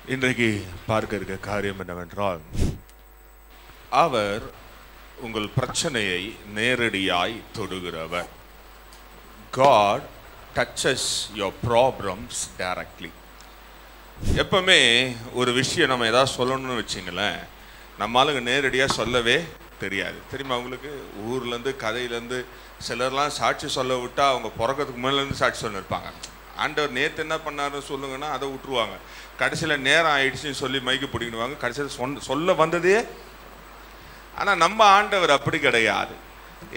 இன்றைக்கு பார்க்க இருக்க காரியம் என்னவென்றால், அவர் உங்கள் பிரச்சனையை நேரடியாய் தொடுகிறவர். God touches your problems directly. எப்பவுமே ஒரு விஷயம் நம்ம ஏதாவது சொல்லணும்னு வச்சிங்களேன், நம்மளுக்கு நேரடியாக சொல்லவே தெரியாது. தெரியுமா அவங்களுக்கு? ஊர்லேருந்து கதையிலேருந்து சிலர்லாம் சாட்சி சொல்ல விட்டால் அவங்க பிறக்கிறதுக்கு மேலேருந்து சாட்சி சொல்லியிருப்பாங்க. ஆண்டவர் நேற்று என்ன பண்ணாருன்னு சொல்லுங்கன்னா அதை விட்டுருவாங்க. கடைசியில் நேரம் ஆயிடுச்சுன்னு சொல்லி மைக்கு பிடிக்கிடுவாங்க. கடைசியில் சொல்ல வந்ததே. ஆனால் நம்ம ஆண்டவர் அப்படி கிடையாது.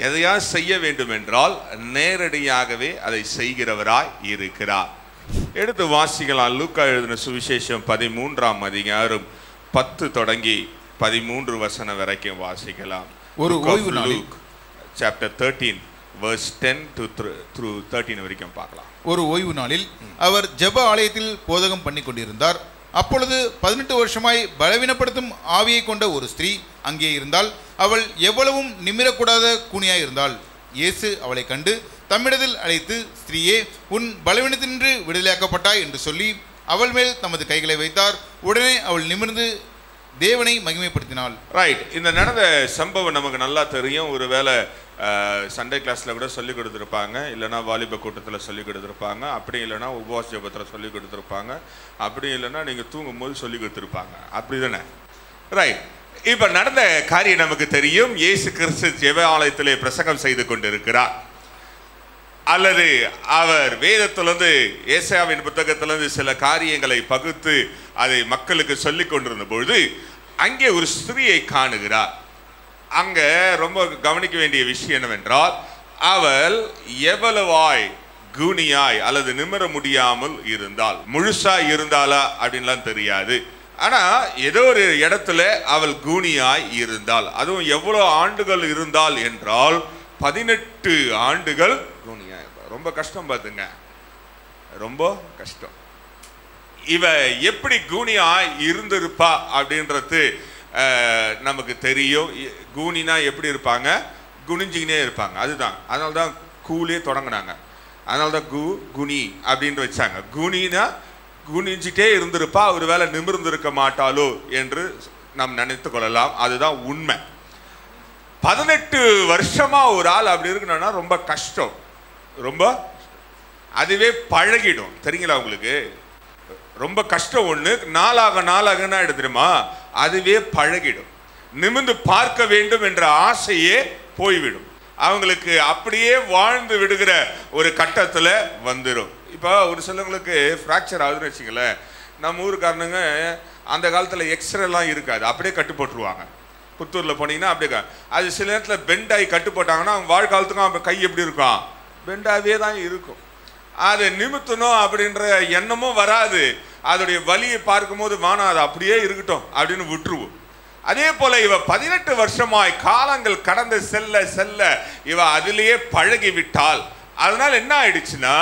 எதையா செய்ய வேண்டும் என்றால் நேரடியாகவே அதை செய்கிறவராய் இருக்கிறார். எடுத்து வாசிக்கலாம். லூக்கா எழுதின சுவிசேஷம் 13ஆம் அதிகாரம் 10 தொடங்கி 13 வசனம் வரைக்கும் வாசிக்கலாம். ஒரு ஓய்வு நாளில் சாப்டர் 13 verse 10 to 13 வரைக்கும் பார்க்கலாம். ஒரு ஓய்வு நாளில் அவர் ஜெப ஆலயத்தில் போதகம் பண்ணி கொண்டிருந்தார். அப்பொழுது 18 வருஷமாய் பலவீனப்படுத்தும் ஆவியை கொண்ட ஒரு ஸ்திரீ அங்கே இருந்தால். அவள் எவ்வளவும் நிமிரக்கூடாத கூனியாய் இருந்தாள். இயேசு அவளை கண்டு தம்மிடத்தில் அழைத்து, ஸ்திரீயே, உன் பலவீனத்தினின்று விடுதலையாக்கப்பட்டாய் என்று சொல்லி அவள் மேல் தமது கைகளை வைத்தார். உடனே அவள் நிமிர்ந்து தேவனை மகிமைப்படுத்தினாள். ரைட். இந்த நடந்த சம்பவம் நமக்கு நல்லா தெரியும். ஒருவேளை சண்டே கிளாஸில் கூட சொல்லிக் கொடுத்துருப்பாங்க, இல்லைனா வாலிப கூட்டத்தில் சொல்லிக் கொடுத்துருப்பாங்க, அப்படி இல்லைனா உபவாச ஜெபத்தில் சொல்லிக் கொடுத்துருப்பாங்க, அப்படி இல்லைனா நீங்கள் தூங்கும் போது சொல்லிக் கொடுத்துருப்பாங்க. அப்படி தானே? ரைட். இப்போ நடந்த காரியம் நமக்கு தெரியும். இயேசு கிறிஸ்து ஜெப ஆலயத்திலே பிரசங்கம் செய்து கொண்டிருக்கிறார். அல்லது அவர் வேதத்திலிருந்து, ஏசாயாவின் புத்தகத்திலிருந்து சில காரியங்களை பகுத்து அதை மக்களுக்கு சொல்லிக் கொண்டிருந்த பொழுது அங்கே ஒரு ஸ்திரீயை காணுகிறார். அங்கே ரொம்ப கவனிக்க வேண்டிய விஷயம் என்னவென்றால், அவள் எவ்வளவாய் கூனியாய் அல்லது நிமிர முடியாமல் இருந்தாள். முழுசா இருந்தாளா அப்படின்லாம் தெரியாது. ஆனால் ஏதோ ஒரு இடத்துல அவள் கூனியாய் இருந்தாள். அதுவும் எவ்வளோ ஆண்டுகள் இருந்தாள் என்றால் 18 ஆண்டுகள் கூனியாய். ரொம்ப கஷ்டம் பார்த்துங்க, ரொம்ப கஷ்டம். இவ எப்படி கூனியாய் இருந்திருப்பா அப்படின்றது நமக்கு தெரியும். கூனினா எப்படி இருப்பாங்க? குனிஞ்சிக்கினே இருப்பாங்க. அதுதான், அதனால தான் கூலே தொடங்கினாங்க. அதனால தான் குனி அப்படின்னு வச்சாங்க. குனினா குனிஞ்சிட்டே இருந்திருப்பா, ஒரு வேளை நிமிர்ந்திருக்க மாட்டாளோ என்று நாம் நினைத்து கொள்ளலாம். அதுதான் உண்மை. 18 வருஷமா ஒரு ஆள் அப்படி இருக்கணும்னா ரொம்ப கஷ்டம், ரொம்ப. அதுவே பழகிடும். தெரியுங்களா உங்களுக்கு? ரொம்ப கஷ்டம் ஒன்று, நாளாகனா எடுத்துருமா, அதுவே பழகிடும். நிமிர்ந்து பார்க்க வேண்டும் என்ற ஆசையே போய்விடும். அவங்களுக்கு அப்படியே வாழ்ந்து விடுகிற ஒரு கட்டத்தில் வந்துடும். இப்போ ஒரு சிலவங்களுக்கு ஃப்ராக்சர் ஆகுதுன்னு வச்சுங்களேன், நம்ம ஊருக்காரனுங்க அந்த காலத்தில் எக்ஸ்ரேலாம் இருக்காது, அப்படியே கட்டு போட்டுருவாங்க. புத்தூரில் போனீங்கன்னா அப்படியே அது சில நேரத்தில் பெண்டாகி கட்டு போட்டாங்கன்னா அவங்க வாழ்காலத்துக்கும் அவங்க கை எப்படி இருக்கும்? பெண்டாகவே தான் இருக்கும். அதை நிமித்தணும் அப்படின்ற எண்ணமும் வராது. அதோடைய வலியை பார்க்கும்போது வானா அது அப்படியே இருக்கட்டும் அப்படின்னு விட்டுருவோம். அதே போல இவ 18 வருஷமாய் காலங்கள் கடந்து செல்ல செல்ல இவ அதிலேயே பழகி விட்டாள். அதனால என்ன ஆயிடுச்சுன்னா,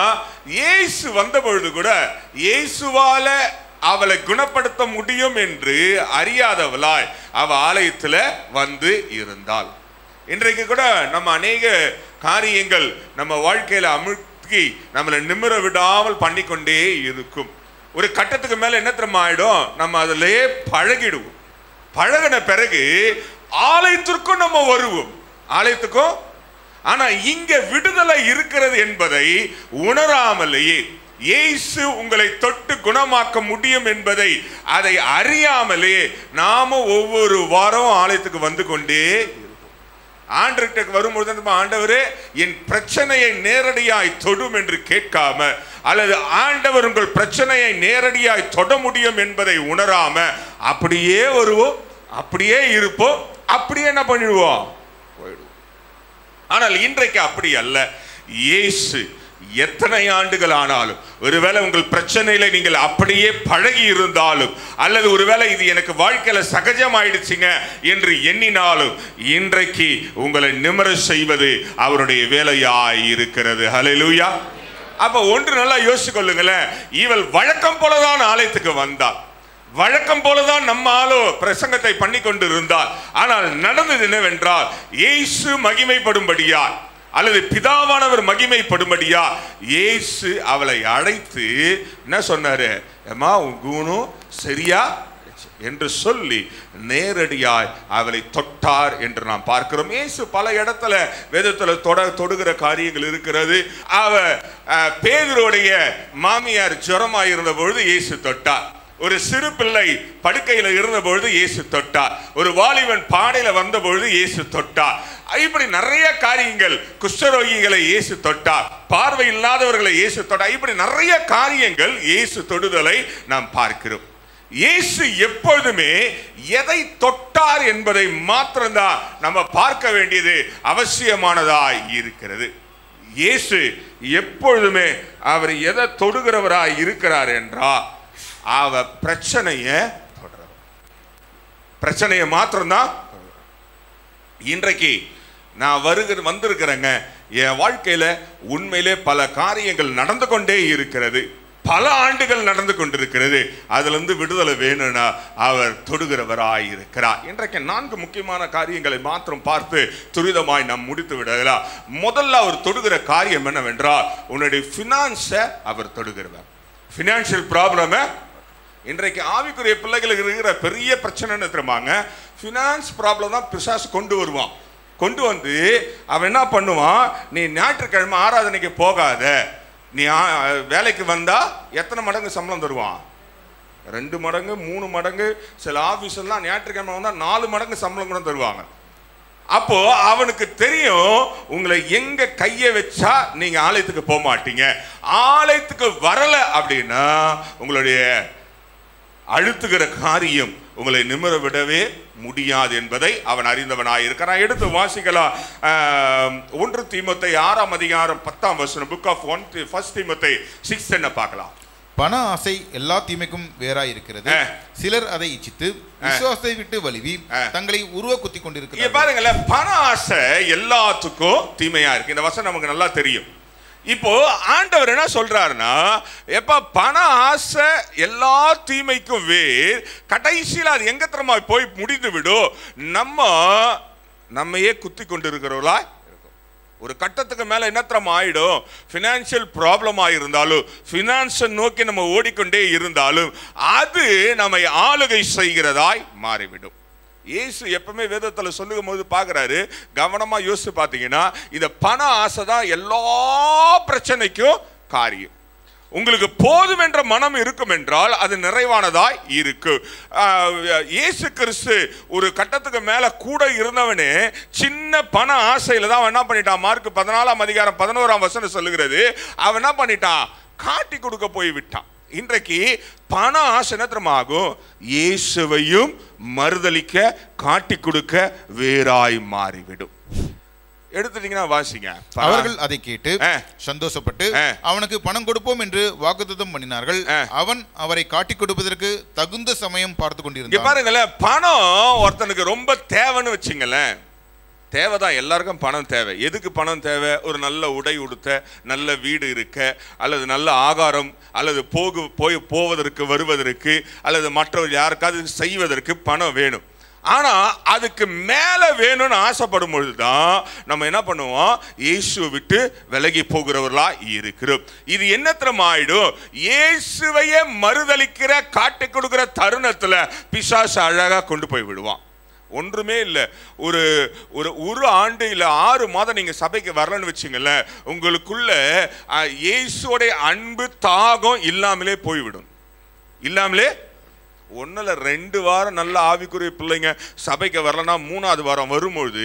இயேசு வந்த பொழுது கூட இயேசுவால அவளை குணப்படுத்த முடியும் என்று அறியாதவளாய் அவ ஆலயத்துல வந்து இருந்தாள். இன்றைக்கு கூட நம்ம அநேக காரியங்கள் நம்ம வாழ்க்கையில அமுக்கி நம்மளை நிமிர விடாமல் பண்ணிக்கொண்டே இருக்கும். ஒரு கட்டத்துக்கு மேல என்ன தெரியுமா ஆயிடும்? நம்ம அதிலேயே பழகிடுவோம். பழகின பிறகு ஆலயத்திற்கும் நம்ம வருவோம், ஆலயத்துக்கும். ஆனா இங்க விடுதலை இருக்கிறது என்பதை உணராமலேயே, இயேசு உங்களை தொட்டு குணமாக்க முடியும் என்பதை அதை அறியாமலே நாம ஒவ்வொரு வாரம் ஆலயத்துக்கு வந்து கொண்டே இருப்போம். ஆண்டவர்கிட்ட வரும்பொழுது, ஆண்டவரே என் பிரச்சனையை நேரடியாய் தொடும் என்று கேட்காம, அல்லது ஆண்டவர் உங்கள் பிரச்சனையை நேரடியாய் தொட முடியும் என்பதை உணராம அப்படியே வருவோம், அப்படியே இருப்போம், அப்படியே என்ன பண்ணிடுவோம்? போயிடுவோம். ஆனால் இன்றைக்கு அப்படி அல்ல. இயேசு எத்தனை ஆண்டுகள் ஆனாலும், ஒருவேளை உங்கள் பிரச்சனையில நீங்கள் அப்படியே பழகி இருந்தாலும், அல்லது ஒருவேளை இது எனக்கு வாழ்க்கையில சகஜமாயிடுச்சுங்க என்று எண்ணினாலும், இன்றைக்கு உங்களை நிமிர செய்வது அவருடைய வேலையாய் இருக்கிறது. ஹல்லேலூயா. அப்ப ஒன்று நல்லா யோசிச்சு கொள்ளுங்களேன். இவள் வழக்கம் போலதான் ஆலயத்துக்கு வந்தாள், வழக்கம் போலதான் நம்ம ஆளோ பிரசங்கத்தை பண்ணி கொண்டு இருந்தார். ஆனால் நடந்தது என்னவென்றால், இயேசு மகிமைப்படும்படியாய் அல்லது பிதாவானவர் மகிமைப்படும்படியா இயேசு அவளை அழைத்து என்ன சொன்னாரு? அம்மா உன் குணம் சரியா என்று சொல்லி நேரடியாய் அவளை தொட்டார் என்று நாம் பார்க்கிறோம். இயேசு பல இடத்துல வேதத்துல தொடுகிற காரியங்கள் இருக்கிறது. பேதுருடைய மாமியார் ஜுரமாய் இருந்த பொழுது இயேசு தொட்டார். ஒரு சிறு பிள்ளை படுக்கையில இருந்த பொழுது இயேசு தொட்டார். ஒரு வாலிபன் பாடையில வந்த பொழுது இயேசு தொட்டார். இப்படி நிறைய காரியங்கள், குஷ்டரோகிகளை இயேசு தொட்டார், பார்வை இல்லாதவர்களை இயேசு தொட்டார். இப்படி நிறைய காரியங்கள் இயேசு தொடுதலை நாம் பார்க்கிறோம். இயேசு எப்பொழுதுமே எதை தொட்டார் என்பதை மாத்திரம்தான் நம்ம பார்க்க வேண்டியது அவசியமானதாய் இருக்கிறது. இயேசு எப்பொழுதுமே அவர் எதை தொடுகிறவராய் இருக்கிறார் என்றால் அவர் பிரச்சனையை தொடர்றார். பிரச்சனையை மாத்திரம்தான். இன்றைக்கு நான் வந்திருக்கிறேங்க, என் வாழ்க்கையில உண்மையிலே பல காரியங்கள் நடந்து கொண்டே இருக்கிறது, பல ஆண்டுகள் நடந்து கொண்டிருக்கிறது. அதுல இருந்து விடுதலை வேணும்னா அவர் தொடுகிறவராய் இருக்கிறார். இன்றைக்கு 4 முக்கியமான காரியங்களை மாத்திரம் பார்த்து துரிதமாய் நாம் முடித்து விடலாம். முதல்ல அவர் தொடுகிற காரியம் என்னவென்றால் உன்னுடைய பினான்ஸை அவர் தொடுகிறவர். பினான்சியல் ப்ராப்ளம் இன்றைக்கு ஆவிக்குரிய பிள்ளைகளுக்கு இருக்கிற பெரிய பிரச்சனை என்ன தெரியுமாங்க? பினான்ஸ் ப்ராப்ளம் தான் பிசாசு கொண்டு வருவான். கொண்டு வந்து அவன் என்ன பண்ணுவான்? நீ ஞாயிற்றுக்கிழமை ஆராதனைக்கு போகாத, நீ வேலைக்கு வந்தா எத்தனை மடங்கு சம்பளம் தருவான்? 2 மடங்கு 3 மடங்கு. சில ஆபீஸ் எல்லாம் ஞாயிற்றுக்கிழமை வந்தா 4 மடங்கு சம்பளம் கூட தருவாங்க. அப்போ அவனுக்கு தெரியும் உங்களை எங்க கையை வச்சா நீங்க ஆலயத்துக்கு போக மாட்டீங்க. ஆலயத்துக்கு வரல அப்படின்னா உங்களுடைய அழுத்துகிற காரியம் உங்களை நிமிர விடவே முடியாது என்பதை அவன் அறிந்தவனாயிருக்கிறான். எடுத்து வாசிக்கலாம். 1 தீமோத்தேயு 6ஆம் அதிகாரம் 10ஆம் வசனம். புக் ஆஃப் 1 தீமோத்தேயு 6 பார்க்கலாம். பண ஆசை எல்லா தீமைக்கும் வேறாய் இருக்கிறது. சிலர் அதை இச்சித்து விசுவாசத்தை விட்டு வலிவி தங்களை உருவ குத்தி கொண்டிருக்கிறார்கள். பாருங்களேன், பண ஆசை எல்லாத்துக்கும் தீமையா இருக்கு. இந்த வசனம் நமக்கு நல்லா தெரியும். இப்போ ஆண்டவர் என்ன சொல்றாருன்னா, எப்ப பண ஆசை எல்லா தீமைக்கும் வேர், கடைசியில் அது எங்க தரமா போய் முடிந்து விடும்? நம்மையே குத்தி கொண்டு இருக்கிறவர்களா இருக்கும். ஒரு கட்டத்துக்கு மேல என்ன தரமா ஆயிடும்? பினான்சியல் ப்ராப்ளம் ஆயிருந்தாலும், பினான்ஸை நோக்கி நம்ம ஓடிக்கொண்டே இருந்தாலும் அது நம்மை ஆளுகை செய்கிறதாய் மாறிவிடும். இயேசு எப்பவுமே வேதத்தில் சொல்லும் போது பார்க்குறாரு, கவனமா யோசிச்சு பார்த்தீங்கன்னா இந்த பண ஆசை தான் எல்லா பிரச்சனைக்கும் காரியம். உங்களுக்கு போதும் என்ற மனம் இருக்கும் என்றால் அது நிறைவானதாய் இருக்கு. இயேசு கிறிஸ்து ஒரு கட்டத்துக்கு மேல கூட இருந்தவனே சின்ன பண ஆசையில தான் என்ன பண்ணிட்டான்? மார்க் 14ஆம் அதிகாரம் 11ஆம் வசனம் சொல்லுகிறது, அவன் என்ன பண்ணிட்டான்? காட்டி கொடுக்க போய் விட்டான். இன்றைக்கு பண ஆசை ஆகும், இயேசுவையும் மறுதலிக்க காட்டி கொடுக்க வேறாய் மாறிவிடும். எடுத்துட்டீங்கன்னா வாசிங்க. அவர்கள் அதை கேட்டு சந்தோஷப்பட்டு அவனுக்கு பணம் கொடுப்போம் என்று வாக்குத்தத்தம் பண்ணினார்கள். அவன் அவரை காட்டி கொடுப்பதற்கு தகுந்த சமயம் பார்த்து கொண்டிருந்தான். பாருங்களேன், பணம் ஒருத்தனுக்கு ரொம்ப தேவைன்னு வச்சுங்களேன். தேவைதான், எல்லாருக்கும் பணம் தேவை. எதுக்கு பணம் தேவை? ஒரு நல்ல உடை உடுத்த, நல்ல வீடு இருக்க, அல்லது நல்ல ஆகாரம், அல்லது போவதற்கு வருவதற்கு, அல்லது மற்றவர் யாருக்காவது செய்வதற்கு பணம் வேணும். ஆனா அதுக்கு மேல வேணும்னு ஆசைப்படும் பொழுதுதான் நம்ம என்ன பண்ணுவோம்? இயேசுவை விட்டு விலகி போகிறவர்களா இருக்கிறோம். இது என்னத்திரம் ஆயிடும்? இயேசுவையே மறுதலிக்கிற காட்டி கொடுக்கிற தருணத்துல பிசாசு அழகா கொண்டு போய் விடுவான். ஒன்றுமே இல்லை. ஒரு ஆண்டு இல்லை 6 மாதம் நீங்க சபைக்கு வரலன்னு வச்சுங்களேன், உங்களுக்குள்ள இயேசுவோடைய அன்பு தாகம் இல்லாமலே போய்விடும். இல்லாமலே 1-2 வாரம் நல்ல ஆவிக்குரிய பிள்ளைங்க சபைக்கு வரலன்னா 3ஆவது வாரம் வரும்பொழுது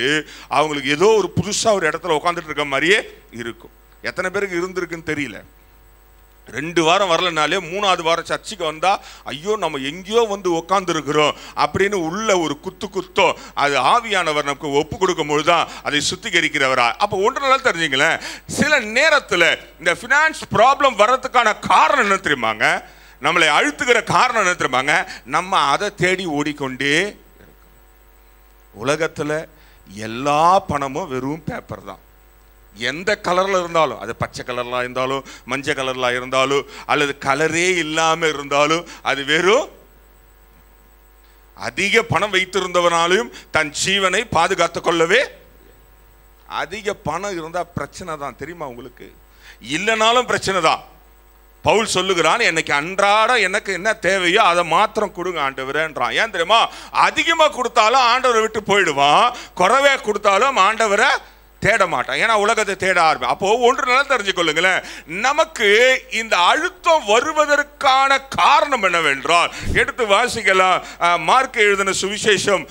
அவங்களுக்கு ஏதோ ஒரு புதுசா ஒரு இடத்துல உட்காந்துட்டு இருக்க மாதிரியே இருக்கும். எத்தனை பேருக்கு இருந்திருக்குன்னு தெரியல. 2 வாரம் வரலனாலே 3ஆவது வாரம் சர்ச்சுக்கு வந்தா ஐயோ நம்ம எங்கேயோ வந்து உட்கார்ந்து இருக்கிறோம் அப்படின்னு உள்ள ஒரு குத்தோ அது ஆவியானவர் நமக்கு ஒப்பு கொடுக்கும் பொழுதுதான் அதை சுத்திகரிக்கிறவரா. அப்போ ஒன்று நல்லா தெரிஞ்சுங்களேன், சில நேரத்தில் இந்த ஃபினான்ஸ் ப்ராப்ளம் வர்றதுக்கான காரணம் என்ன தெரியுமாங்க? நம்மளை அழுத்துகிற காரணம் என்ன தெரியுமாங்க? நம்ம அதை தேடி ஓடிக்கொண்டே இருக்கோம். உலகத்தில் எல்லா பணமும் வெறும் பேப்பர் தான். எந்த கலர்ல இருந்தாலும், அது பச்சை கலர்ல இருந்தாலும், மஞ்சள் கலர்ல இருந்தாலும், அல்லது கலரே இல்லாம இருந்தாலும், அது வெறும் அதிக பணம் வைத்திருந்தவனாலும் தன் ஜீவனை பாதுகாத்துக் கொள்ளவே. அதிக பணம் இருந்தா பிரச்சனை தான், தெரியுமா உங்களுக்கு? இல்லைனாலும் பிரச்சனை தான். பவுல் சொல்லுகிறான், எனக்கு அன்றாட எனக்கு என்ன தேவையோ அதை மாத்திரம் கொடுங்க ஆண்டவரேன்றான். ஏன் தெரியுமா? அதிகமாக கொடுத்தாலும் ஆண்டவரை விட்டு போயிடுவான், குறைவே கொடுத்தாலும் ஆண்டவரை தேட மாட்டான். ஏன்னா உலகத்தை தேட ஆரம்பி. அப்போ ஒன்று நல்லா தெரிஞ்சுக்கொள்ளுங்களேன், நமக்கு இந்த அழுத்தம் வருவதற்கான காரணம் என்னவென்றால், எடுத்து வாசிக்கலாம். மார்க் எழுதின சுவிசேஷம்,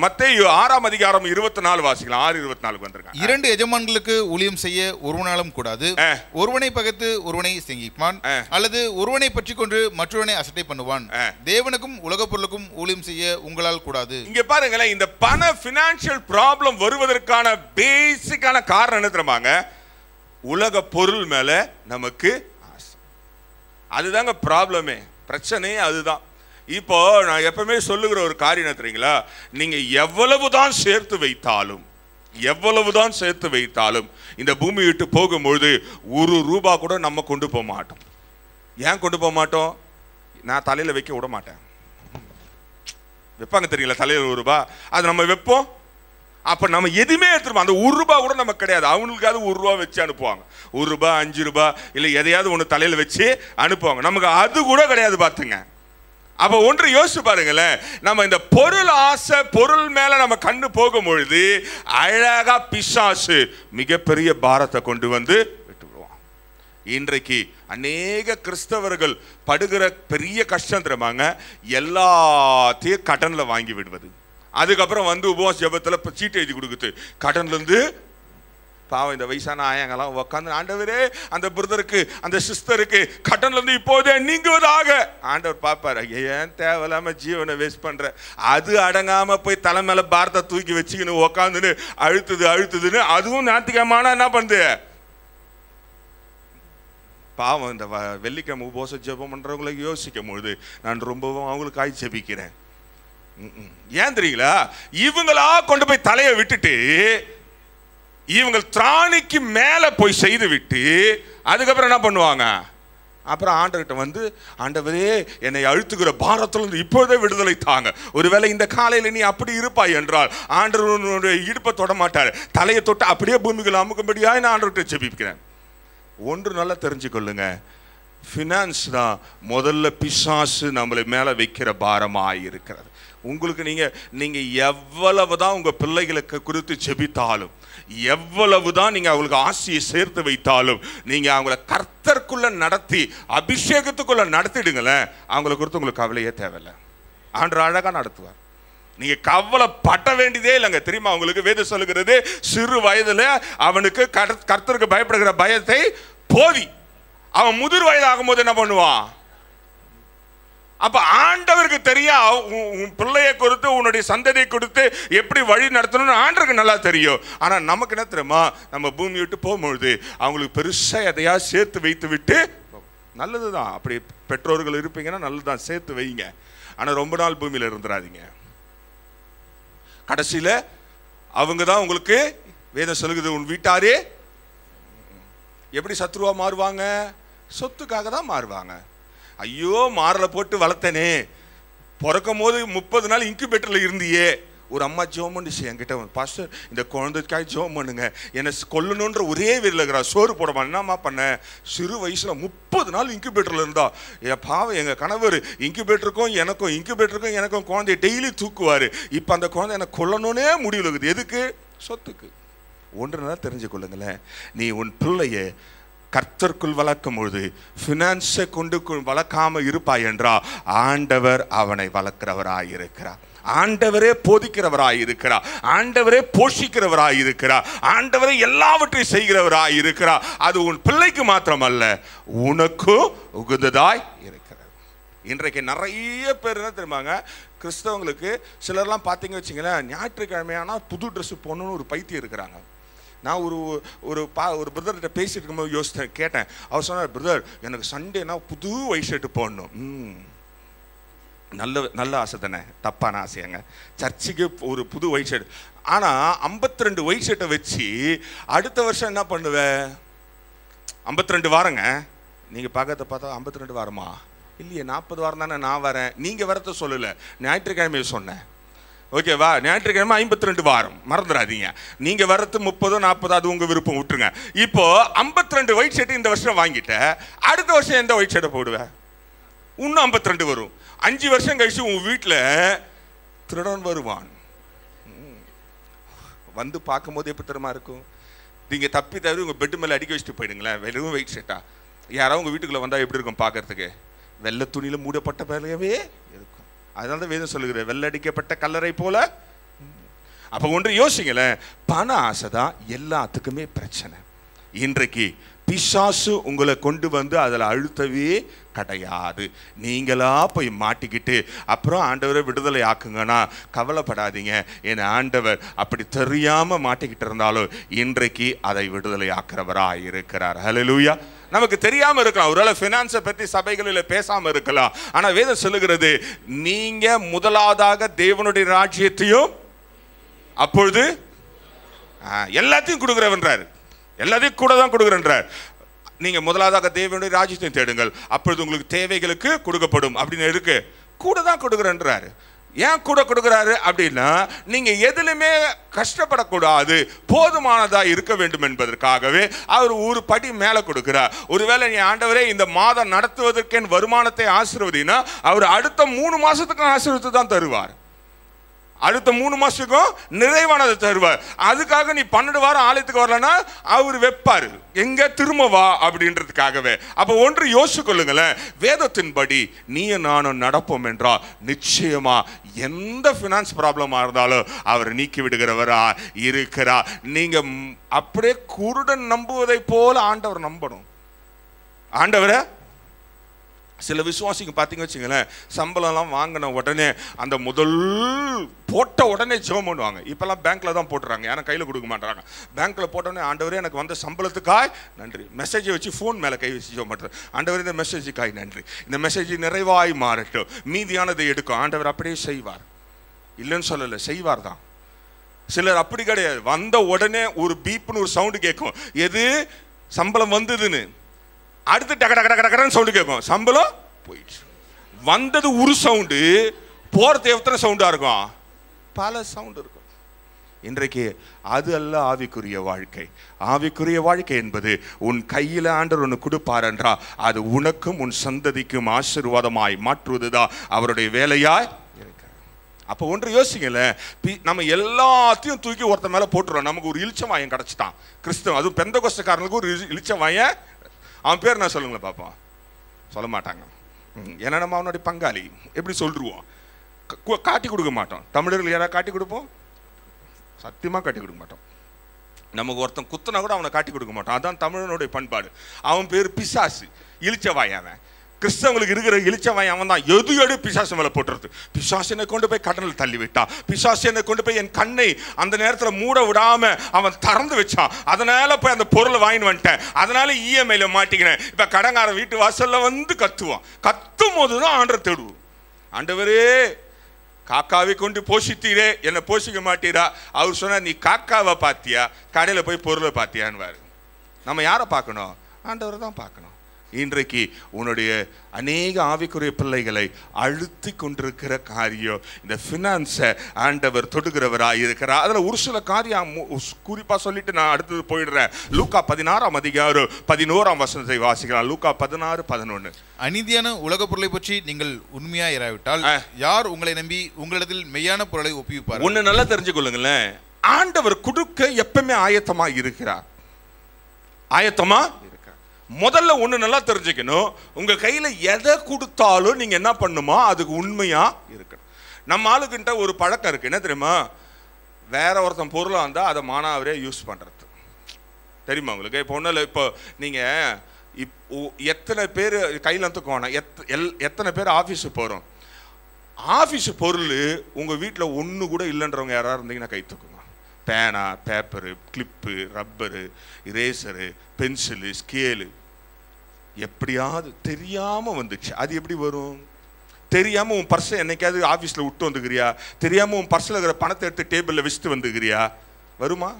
மத்தேயு 6ஆம் அதிகாரம் 24 வாசிக்கலாம். 6:24 வந்திருக்காங்க. 2 எஜமான்களுக்கு ஊழியம் செய்ய ஒருவனாலும் கூடாது. ஒருவனை பகைத்து ஒருவனை சிநேகிப்பான், அல்லது ஒருவனை பற்றி கொண்டு மற்றவனை அசட்டை பண்ணுவான். தேவனுக்கும் உலக பொருளுக்கும் ஊழியம் செய்ய உங்களால் கூடாது. இங்க பாருங்களேன், இந்த பண பினான்சியல் ப்ராப்ளம் வருவதற்கான பேசிக்கான காரணம் என்ன தெரியுமாங்க? உலக பொருள் மேல நமக்கு ஆசை. அதுதாங்க ப்ராப்ளமே, பிரச்சனையே அதுதான். இப்போ நான் எப்பவுமே சொல்லுகிற ஒரு காரியம் தெரியுங்களா, நீங்க எவ்வளவுதான் சேர்த்து வைத்தாலும் இந்த பூமி விட்டு போகும்பொழுது ₹1 கூட நம்ம கொண்டு போக மாட்டோம். ஏன் கொண்டு போக மாட்டோம்? நான் தலையில வைக்க விட மாட்டேன். வைப்பாங்க தெரியுங்களா தலையில ₹1, அது நம்ம வைப்போம். அப்ப நம்ம எதுவுமே எடுத்துருப்போம். அந்த ₹1 கூட நமக்கு கிடையாது. அவங்களுக்காவது ₹1 வச்சு அனுப்புவாங்க. ₹1, ₹5 இல்லை எதையாவது ஒன்று தலையில வச்சு அனுப்புவாங்க. நமக்கு அது கூட கிடையாது பார்த்துங்க. அப்ப ஒன்று யோசிச்சு பாருங்களேன், நம்ம இந்த பொருள் ஆசை, பொருள் மேல நம்ம கண்ணு போகும் பொழுது அழகா பிசாசு மிகப்பெரிய பாரத்தை கொண்டு வந்து விட்டுவிடுவான். இன்றைக்கு அநேக கிறிஸ்தவர்கள் படுகிற பெரிய கஷ்டம் தெரியுமாங்க, எல்லாத்தையும் கடன்ல வாங்கி விடுவது. அதுக்கப்புறம் வந்து உபவாச ஜெபத்துல சீட்டு எழுதி கொடுக்குது கடன்ல இருந்து. பாவம் இந்த வயசான ஆயங்கெல்லாம் உட்காந்து, ஆண்டவரே அந்த பிரதருக்கு அந்த சிஸ்டருக்கு கடன்ல இருந்து இப்போதே நீங்குவதாக. ஆண்டவர் பார்ப்பாரு, ஏன் தேவையில்லாம ஜீவனை வேஸ்ட் பண்ற, அது அடங்காம போய் தலை மேல பாரத்தை தூக்கி வச்சுக்கின்னு உக்காந்துன்னு அழுத்துதுன்னு அதுவும் ஞாயிற்றுக்கிழமான என்ன பண்ணுது? பாவம் இந்த வெள்ளிக்கிழமை உபவாச ஜெபம் பண்றவங்களை யோசிக்கும் பொழுது நான் ரொம்பவும் அவங்களுக்காய் ஜெபிக்கிறேன். ஏன் தெரியுங்களா, இவங்களா கொண்டு போய் தலையை விட்டுட்டு இவங்க திராணிக்கு மேல போய் செய்து விட்டு அதுக்கப்புறம் என்ன பண்ணுவாங்க? அப்புறம் ஆண்டவர்கிட்ட வந்து, ஆண்டவரே என்னை அழுத்துகிற பாரத்திலிருந்து இப்போதே விடுதலை தாங்க. ஒருவேளை இந்த காலையில் நீ அப்படி இருப்பாய் என்றால் ஆண்டவருடைய இடுப்பை தொட மாட்டார், தலையை தொட்டு அப்படியே பூமிகள் அமுக்கும்படியா நான் ஆண்டவர்கிட்ட ஜெபிக்கிறேன். ஒன்று நல்லா தெரிஞ்சுக்கொள்ளுங்க, ஃபினான்ஸ் தான் முதல்ல பிசாசு நம்மளை மேலே வைக்கிற பாரமாக இருக்கிறது. உங்களுக்கு நீங்க எவ்வளவுதான் உங்க பிள்ளைகளுக்கு குறித்து ஜெபித்தாலும், எவ்வளவுதான் நீங்க அவங்களுக்கு ஆசையை சேர்த்து வைத்தாலும், நீங்க அவங்கள கர்த்தருக்குள்ள நடத்தி அபிஷேகத்துக்குள்ள நடத்திடுங்களேன், அவங்களை குறித்து உங்களுக்கு கவலையே தேவையில்லை. ஆண்டவர் அழகா நடத்துவார். நீங்க கவலைப்பட வேண்டியதே இல்லைங்க. தெரியுமா உங்களுக்கு வேதம் சொல்லுகிறது, சிறு வயதுல அவனுக்கு கர்த்தருக்கு பயப்படுகிற பயத்தை போதி, அவன் முதிர் வயது ஆகும்போது என்ன பண்ணுவான்? அப்ப ஆண்டவருக்கு தெரியும் உன் பிள்ளையை கொடுத்து உன்னுடைய சந்ததியை கொடுத்து எப்படி வழி நடத்தணும்னு ஆண்டவருக்கு நல்லா தெரியும். ஆனா நமக்கு என்ன தெரியுமா, நம்ம பூமி விட்டு போகும்பொழுது அவங்களுக்கு பெருசா எதையா சேர்த்து வைத்து விட்டு, நல்லதுதான் அப்படி பெற்றோர்கள் இருப்பீங்கன்னா நல்லதுதான், சேர்த்து வைங்க. ஆனா ரொம்ப நாள் பூமியில இருந்துடாதீங்க. கடைசியில அவங்க தான் உங்களுக்கு வேதம் சொல்லுகிறது, உன் வீட்டாரே எப்படி சத்ருவா மாறுவாங்க? சொத்துக்காக தான் மாறுவாங்க. ஐயோ மாறல போட்டு வளர்த்தனே, பிறக்கும் போது 30 நாள் இன்குபேட்டர்ல இருந்தியே. ஒரு அம்மா ஜோம் பண்ணிச்சு என்கிட்ட, பாஸ்டர் இந்த குழந்தைக்காய் ஜோம் பண்ணுங்க, என்னை கொல்லணுன்ற ஒரே வீரில் இருக்கிறா, சோறு போடமா. என்னம்மா பண்ண? சிறு வயசுல 30 நாள் இன்குபேட்டர்ல இருந்தா. என் பாவம் எங்க கணவர் இன்குபேட்டருக்கும் எனக்கும் குழந்தைய டெய்லி தூக்குவாரு. இப்ப அந்த குழந்தை என்னை கொல்லணும்னே முடிவு இருக்குது. எதுக்கு? சொத்துக்கு. ஒன்று நல்லா தெரிஞ்சு கொள்ளுங்களேன், நீ உன் பிள்ளைய கர்த்தருக்குள் வளர்க்கும் பொழுது பினான்ஸை கொண்டு வளர்க்காம இருப்பாய் என்றா, ஆண்டவர் அவனை வளர்க்கிறவராய் இருக்கிறார், ஆண்டவரே போதிக்கிறவராய் இருக்கிறார், ஆண்டவரே போஷிக்கிறவராய் இருக்கிறார், ஆண்டவரே எல்லாவற்றையும் செய்கிறவராய் இருக்கிறார். அது உன் பிள்ளைக்கு மாத்திரமல்ல, உனக்கும் உகந்ததாய் இருக்கிறது. இன்றைக்கு நிறைய பேர் என்ன தெரியுமாங்க, கிறிஸ்தவங்களுக்கு சிலர்லாம் பார்த்தீங்க வச்சுங்களேன், ஞாயிற்றுக்கிழமையானா புது ட்ரெஸ் போடணும்னு ஒரு பைத்தியம் இருக்கிறாங்க. நான் ஒரு பிரதர்கிட்ட பேசிட்டு இருக்கும்போது கேட்டேன். அவர் சொன்னார், பிரதர் எனக்கு சண்டேனா புது ஒயிட் ஷர்ட் போடணும். நல்ல ஆசை தானே, தப்பான ஆசையாங்க. சர்ச்சுக்கு ஒரு புது ஒயிட் ஷர்ட். ஆனால் 52 ஒயிட் ஷர்ட்டை வச்சு அடுத்த வருஷம் என்ன பண்ணுவேன்? 52 வாரங்க. நீங்கள் பார்க்கறத பார்த்தா 52 வாரமா? இல்லையே, 40 வாரம் தானே நான் வரேன். நீங்கள் வரத்த சொல்லலை, ஞாயிற்றுக்கிழமையை சொன்னேன். ஓகேவா? ஞாயிற்றுக்கிழமை 52 வாரம், மறந்துடாதீங்க. நீங்க வரது 30 40 அது உங்க விருப்பம், விட்டுருங்க. இப்போ 52 ஒயிட் ஷர்ட் இந்த வருஷம் வாங்கிட்ட, அடுத்த வருஷம் எந்த ஒயிட் ஷர்ட்டை போடுவேன்? இன்னும் 52 வரும். 5 வருஷம் கழிச்சு உங்க வீட்டில் திருடன் வருவான். வந்து பார்க்கும்போது எப்படி தெரியுமா இருக்கும்? நீங்க தப்பி தவிர உங்க பெட்டு மேலே அடிக்க வச்சுட்டு போயிடுங்களேன், வெறும் ஒயிட் ஷர்ட்டா. யாராவது உங்க வீட்டுக்குள்ள வந்தா எப்படி இருக்கும் பார்க்கறதுக்கு? வெள்ளை துணியில மூடப்பட்ட மேலேயே இருக்கும். அதனால தான் வேதம் சொல்லுகிற வெள்ளடிக்கப்பட்ட கல்லறை போல. அப்ப ஒன்று யோசிங்களேன், பண ஆசை தான் எல்லாத்துக்குமே பிரச்சனை. இன்றைக்கு பிசாசு உங்களை கொண்டு வந்து அதில் அழுத்தவே கிடையாது. நீங்களா போய் மாட்டிக்கிட்டு அப்புறம் ஆண்டவரை விடுதலை ஆக்குங்கன்னா கவலைப்படாதீங்க. என் ஆண்டவர் அப்படி தெரியாம மாட்டிக்கிட்டு இருந்தாலும் இன்றைக்கு அதை விடுதலை ஆக்குறவராக இருக்கிறார். ஹல்லேலூயா. நமக்கு தெரியாம இருக்கலாம், ஒருவேளை பினான்ஸை பற்றி சபைகளில் பேசாம இருக்கலாம். ஆனா வேதம் சொல்லுகிறது, நீங்க முதலாவதாக தேவனுடைய ராஜ்யத்தையும் அப்பொழுது எல்லாத்தையும் கொடுக்குறவன்றார், எல்லாத்தையும் கூட தான் கொடுக்குறன்றார். நீங்க முதலாவதாக தேவனுடைய ராஜ்யத்தை தேடுங்கள், அப்பொழுது உங்களுக்கு தேவைகளுக்கு கொடுக்கப்படும் அப்படின்னு இருக்கு. கூட தான் கொடுக்குறன்றாரு. ஏன் கூட கொடுக்குறாரு அப்படின்னா, நீங்க எதிலுமே கஷ்டப்படக்கூடாது, போதுமானதா இருக்க வேண்டும் என்பதற்காகவே அவர் ஒரு படி மேல கொடுக்கிறார். ஒருவேளை நீ ஆண்டவரே இந்த மாதம் நடத்துவதற்கு என் வருமானத்தை ஆசீர்வதினா, அவர் அடுத்த 3 மாசத்துக்கு ஆசீர்வதித்து தான் தருவார். அடுத்த 3 மாசத்துக்கும் நிறைவானதை தருவார். அதுக்காக நீ 12 வாரம் ஆலயத்துக்கு வரலன்னா அவர் வைப்பாரு, எங்க திரும்ப வா அப்படின்றதுக்காகவே. அப்ப ஒன்று யோசிச்சு கொள்ளுங்களேன், வேதத்தின்படி நீயும் நானும் நடப்போம் என்றால் நிச்சயமா எந்த பினான்ஸ் ப்ராப்ளமா இருந்தாலும் அவர் நீக்கி விடுகிறவரா இருக்கிறார். நீங்க அப்படியே குருடன் நம்புவதை போல ஆண்டவர் நம்பணும். ஆண்டவரை சில விசுவாசிங்க பார்த்தீங்க வச்சுங்களேன், சம்பளம்லாம் வாங்கின உடனே அந்த முதல் போட்ட உடனே ஜெபம் பண்ணுவாங்க. இப்போல்லாம் பேங்க்கில் தான் போட்டுறாங்க, யாரும் கையில் கொடுக்க மாட்டாங்க. பேங்க்கில் போட்டோடனே ஆண்டவரே எனக்கு வந்த சம்பளத்துக்காய் நன்றி, மெசேஜை வச்சு ஃபோன் மேலே கை வச்சு ஜெபம் பண்ணுறது. ஆண்டவர் இந்த மெசேஜுக்காய் நன்றி, இந்த மெசேஜ் நிறைவாய் மாறட்டும், மீதியானதை எடுக்கும். ஆண்டவர் அப்படியே செய்வார், இல்லைன்னு சொல்லலை, செய்வார் தான். சிலர் அப்படி கிடையாது, வந்த உடனே ஒரு பீப்புன்னு ஒரு சவுண்டு கேட்கும், எது சம்பளம் வந்ததுன்னு. அடுத்து டக டக டக டகன்னு சவுண்டு கேட்கும், சம்பளம் போயிடுச்சு. வந்தது ஒரு சவுண்டு, போறது எத்தனை சவுண்டா இருக்கும்? பல சவுண்டு இருக்கும். இன்றைக்கு அது அல்ல ஆவிக்குரிய வாழ்க்கை. ஆவிக்குரிய வாழ்க்கை என்பது உன் கையில் ஆண்டவர் ஒன்று கொடுப்பார் என்றா அது உனக்கும் உன் சந்ததிக்கும் ஆசீர்வாதமாய் மாற்றுவதுதான் அவருடைய வேலையாய் இருக்கு. அப்போ ஒன்று யோசிக்கல, நம்ம எல்லாத்தையும் தூக்கி ஒருத்த மேல போட்டுறோம். நமக்கு ஒரு இளிச்சவாயன் கிடைச்சிட்டான், கிறிஸ்தவம், அதுவும் பெந்தகோஸ்தக்காரனுக்கு ஒரு இளிச்சவாயன். அவன் பேர் நான் சொல்லுங்களேன் பார்ப்போம், சொல்ல மாட்டாங்க. ஏன்னா நம்ம அவனுடைய பங்காளி, எப்படி சொல்லிடுவோம், காட்டி கொடுக்க மாட்டோம். தமிழர்கள் யாராவது காட்டி கொடுப்போம்? சத்தியமாக காட்டி கொடுக்க மாட்டோம். நமக்கு ஒருத்தன் குத்துனா கூட அவனை காட்டி கொடுக்க மாட்டோம். அதான் தமிழனுடைய பண்பாடு. அவன் பேர் பிசாசு, இளிச்சவாய். அவன் கிறிஸ்தவங்களுக்கு இருக்கிற இளிச்சவாய் அவன் தான். எது எடு பிசாசு மேலே போட்டுறது. பிசாசினை கொண்டு போய் கடலில் தள்ளி விட்டான். பிசாசினை கொண்டு போய் என் கண்ணை அந்த நேரத்தில் மூட விடாம அவன் திறந்து வச்சான். அதனால போய் அந்த பொருளை வாங்கிட்டு வந்துட்டேன், அதனால இஎம்ஐல மாட்டிக்கிறேன். இப்ப கடங்கார வீட்டு வாசல்ல வந்து கத்துவான். கத்தும் போதுதான் ஆண்டவர் தேடுவோம். ஆண்டவரே, காக்காவை கொண்டு போஷித்தீரே, என்னை போஷிக்க மாட்டீரா? அவர் சொன்னார், நீ காக்காவை பார்த்தியா, கடையில் போய் பொருளை பார்த்தியான்னு. நம்ம யாரை பார்க்கணும்? ஆண்டவரை தான் பார்க்கணும். இன்றைக்கு உன்னுடைய அநேக ஆவிக்குரிய பிள்ளைகளை அழுத்தி கொண்டிருக்கிற காரியம் இந்த ஃபினான்ஸை ஆண்டவர் தொடுகிறவராக இருக்கிறார். அதில் ஒரு சில காரியம் குறிப்பாக சொல்லிட்டு நான் அடுத்தது போயிடுறேன். லூக்கா 16ஆம் அதிகாரம் 11ஆம் வசனத்தை வாசிக்கலாம். லூக்கா 16:11. அநீதியான உலக பொருளை பற்றி நீங்கள் உண்மையா இராவிட்டால் யார் உங்களை நம்பி உங்களிடத்தில் மெய்யான பொருளை ஒப்புவிப்பார்? ஒன்று நல்லா தெரிஞ்சுக்கொள்ளுங்களேன், ஆண்டவர் கொடுக்க எப்பவுமே ஆயத்தமா இருக்கிறார். ஆயத்தமா முதல்ல ஒன்று நல்லா தெரிஞ்சுக்கணும், உங்க கையில எதை கொடுத்தாலும் நீங்க என்ன பண்ணுமா அதுக்கு உண்மையா இருக்கணும். நம்ம ஆளுக்கிட்ட ஒரு பழக்கம் இருக்கு, என்ன தெரியுமா? வேற ஒருத்தன் பொருளை வந்தா அதை மானாவரே யூஸ் பண்றது. தெரியுமா உங்களுக்கு? இப்போ ஒன்றும் இல்லை, இப்போ நீங்க எத்தனை பேர் கையில் தூக்குவானா, எத்தனை பேர் ஆஃபீஸுக்கு போகிறோம், ஆஃபீஸு பொருள் உங்கள் வீட்டில் ஒன்று கூட இல்லைன்றவங்க யாராவது இருந்தீங்கன்னா கை தூக்குங்க. பேனா, paper, clip, rubber, இரேசரு, pencil, scale, எப்படியாவது தெரியாமல் வந்துச்சு. அது எப்படி வரும்? தெரியாமல் உன் பர்ஸை என்னைக்காவது ஆஃபீஸில் விட்டு வந்துக்கிறியா? தெரியாமல் உன் பர்ஸில் இருக்கிற பணத்தை எடுத்து டேபிளில் வச்சுட்டு வந்துக்கிறியா? வருமா?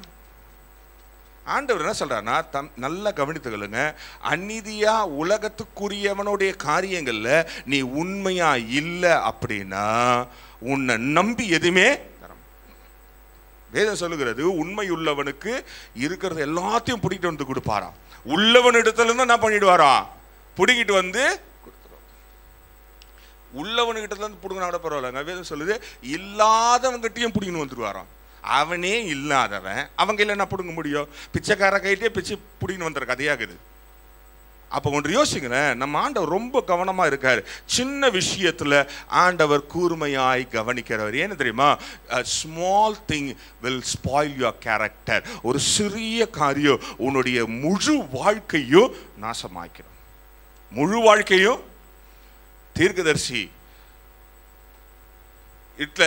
ஆண்டவர் என்ன சொல்றாருன்னா, நல்லா கவனித்துக்கொள்ளுங்க, அநீதியா உலகத்துக்குரியவனுடைய காரியங்கள்ல நீ உண்மையா இல்லை அப்படின்னா உன்னை நம்பி எதுவுமே தர வேதம் சொல்லுகிறது உண்மை உள்ளவனுக்கு இருக்கிறது எல்லாத்தையும் பிடிக்கிட்டு வந்து கொடுப்பாராம். உள்ளவன் இடத்துல இருந்து என்ன பண்ணிடுவாரா, பிடிக்கிட்டு வந்து உள்ளவனுக்கிட்ட இருந்து பிடுங்கினா கூட பரவாயில்ல. வேதம் சொல்லுது இல்லாதவங்கிட்டையும் பிடிக்கணும் வந்துடுவாராம். அவனே இல்லாதவன் அவங்க இல்லை என்ன பிடுங்க முடியும்? பிச்சைக்கார கையிட்டே பிச்சை பிடிக்கணும் வந்துற கதையாகுது. அப்போ ஒன்று யோசிங்களேன், நம்ம ஆண்டவர் ரொம்ப கவனமாக இருக்கார். சின்ன விஷயத்தில் ஆண்டவர் கூர்மையாய் கவனிக்கிறவர். ஏன்னு தெரியுமா? Small thing will spoil your character. ஒரு சிறிய காரியம் உன்னுடைய முழு வாழ்க்கையும் நாசமாக்கிறோம். முழு வாழ்க்கையும். தீர்க்கதரிசி இட்ல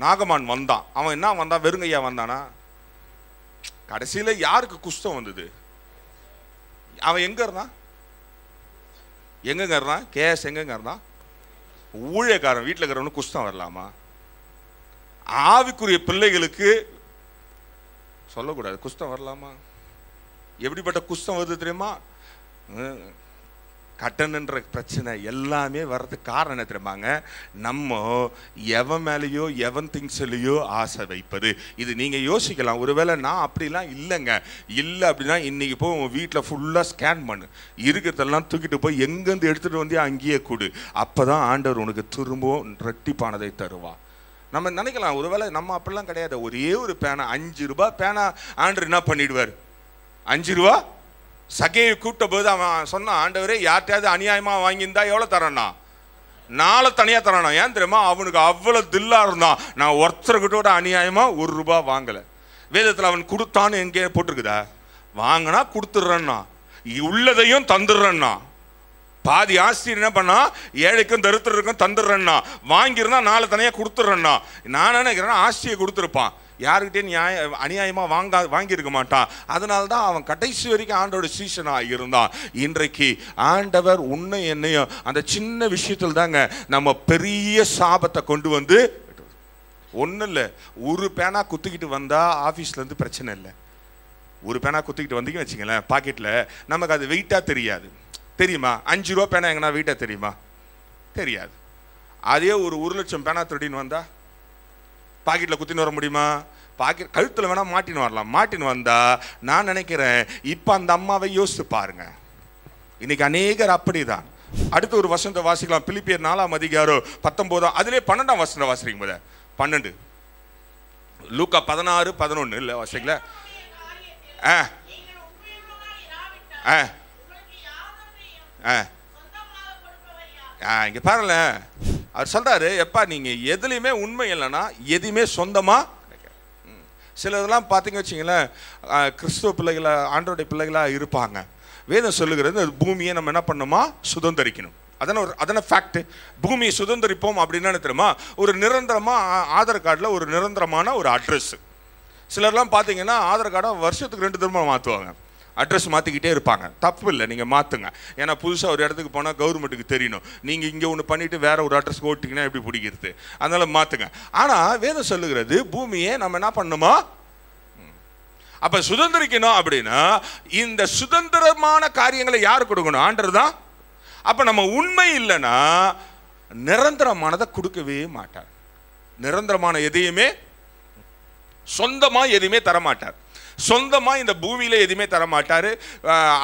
நாகமான் வந்தான். அவன் என்ன வந்தான்? வெறுங்கையா வந்தானா? கடைசியில் யாருக்கு குஷ்டம் வந்தது? அவன் எங்க இருந்தான்? எங்கங்க இருந்தான்? கேஸ் எங்கங்க இருந்தான்? ஊழியக்காரன் வீட்டில் இருக்கிறவனு குஷ்டம் வரலாமா? ஆவிக்குரிய பிள்ளைகளுக்கு சொல்லக்கூடாது குஷ்டம் வரலாமா? எப்படிப்பட்ட குஷ்டம் வருது தெரியுமா? கட்டணுன்ற பிரச்சனை எல்லாமே வர்றதுக்கு காரணம் என்ன தெரியுமாங்க? நம்ம எவன் மேலேயோ எவன் திங்ஸ்லையோ ஆசை வைப்பது. இது நீங்கள் யோசிக்கலாம், ஒருவேளை நான் அப்படிலாம் இல்லைங்க. இல்லை அப்படின்னா இன்றைக்கி போய் உங்கள் வீட்டில் ஃபுல்லாக ஸ்கேன் பண்ணு, இருக்கிறதெல்லாம் தூக்கிட்டு போய் எங்கேருந்து எடுத்துகிட்டு வந்து அங்கேயே கொடு. அப்போ தான் ஆண்டவர் உனக்கு திரும்பவும் ரெட்டிப்பானதை தருவா. நம்ம நினைக்கலாம் ஒருவேளை நம்ம அப்படிலாம் கிடையாது. ஒரே ஒரு பேனா, 5 ரூபா பேனா ஆண்டவர் என்ன பண்ணிடுவார்? 5 ரூபா சகையை கூட்ட போது அவன் சொன்னான், ஆண்டவரே யார்கிட்டயாவது அநியாயமாக வாங்கியிருந்தா எவ்வளோ தரேன்னா 4 தனியாக தரானா. ஏன் தெரியுமா? அவனுக்கு அவ்வளோ தில்லாக இருந்தான். நான் ஒருத்தர்கிட்ட அநியாயமாக 1 ரூபா வாங்கலை. வேதத்தில் அவன் கொடுத்தான்னு எங்கே போட்டிருக்குதா? வாங்கினா கொடுத்துட்றேன்னா, உள்ளதையும் தந்துடுறேன்னா. பாதி ஆஸ்தி என்ன பண்ணா, ஏழைக்கும் தரித்திரருக்கும் தந்துடுறேன்னா, வாங்கியிருந்தா 4 தனியாக கொடுத்துட்றேன்னா. நான் நினைக்கிறேன்னா ஆஸ்தியை கொடுத்துருப்பான், யாருக்கிட்டே அநியாயமாக வாங்கியிருக்க மாட்டான். அதனால தான் அவன் கடைசி வரைக்கும் ஆண்டோட சீசனாக இருந்தான். இன்றைக்கு ஆண்டவர் உன்னை என்னையும் அந்த சின்ன விஷயத்தில் தாங்க நம்ம பெரிய சாபத்தை கொண்டு வந்து. ஒன்றும் இல்லை, ஒரு பேனா குத்திக்கிட்டு வந்தால் ஆஃபீஸ்லேருந்து பிரச்சனை இல்லை. ஒரு பேனா குத்திக்கிட்டு வந்தீங்கன்னு வச்சுங்களேன் பாக்கெட்டில், நமக்கு அது வெயிட்டாக தெரியாது. தெரியுமா? 5 ரூபா பேனா எங்கன்னா வெயிட்டாக தெரியுமா? தெரியாது. அதே ஒரு 1 லட்சம் பேனா திருடின்னு வந்தால் பாக்கெட்டில் குத்தின்னு வர முடியுமா? பாக்கெட் கழுத்தில் வேணால் மாட்டின்னு வரலாம். மாட்டின்னு வந்தால் நான் நினைக்கிறேன் இப்போ அந்த அம்மாவை யோசித்து பாருங்க. இன்னைக்கு அநேகர் அப்படிதான். அடுத்து ஒரு வசனத்தை வாசிக்கலாம். பிலிப்பியர் 4ஆம் அதிகாரம் 19. அதிலே 12ஆம் வசனத்தை வாசிக்கும் போது 12. லூக்கா 16-11 இல்லை வாசிக்கல. இங்க பாருங்கள, அவர் சொல்றாரு, எப்பா நீங்க எதுலையுமே உண்மை இல்லைன்னா எதுவுமே சொந்தமா. சிலதெல்லாம் பார்த்தீங்க வச்சிங்களேன், கிறிஸ்துவ பிள்ளைகளா ஆண்டோடைய பிள்ளைகளா இருப்பாங்க. வேதம் சொல்லுகிறது பூமியை நம்ம என்ன பண்ணணுமா? சுதந்திரிக்கணும். அதான ஃபேக்ட். பூமியை சுதந்திரிப்போம் அப்படின்னா தெரியுமா? ஒரு நிரந்தரமாக ஆதார் கார்டில் ஒரு நிரந்தரமான ஒரு அட்ரஸ். சிலர்லாம் பார்த்தீங்கன்னா ஆதார் கார்டை வருஷத்துக்கு 2 தடவை மாற்றுவாங்க. அட்ரஸ் மாற்றிக்கிட்டே இருப்பாங்க. தப்பு இல்லை, நீங்கள் மாற்றுங்க. ஏன்னா புதுசாக ஒரு இடத்துக்கு போனால் கவர்மெண்ட்டுக்கு தெரியணும். நீங்கள் இங்கே ஒன்று பண்ணிவிட்டு வேறு ஒரு அட்ரஸ்க்கு ஓட்டிங்கன்னா எப்படி பிடிக்கிறது? அதனால் மாற்றுங்க. ஆனால் வேதம் சொல்லுகிறது பூமியை நம்ம என்ன பண்ணணுமா? அப்போ சுதந்திரிக்கணும் அப்படின்னா இந்த சுதந்திரமான காரியங்களை யார் கொடுக்கணும்? ஆண்டவர் தான். அப்போ நம்ம உண்மை இல்லைன்னா நிரந்தரமானதை கொடுக்கவே மாட்டார். நிரந்தரமான எதையுமே சொந்தமாக எதுவுமே தரமாட்டார். சொந்தமாக இந்த பூமியில் எதுவுமே தரமாட்டார்.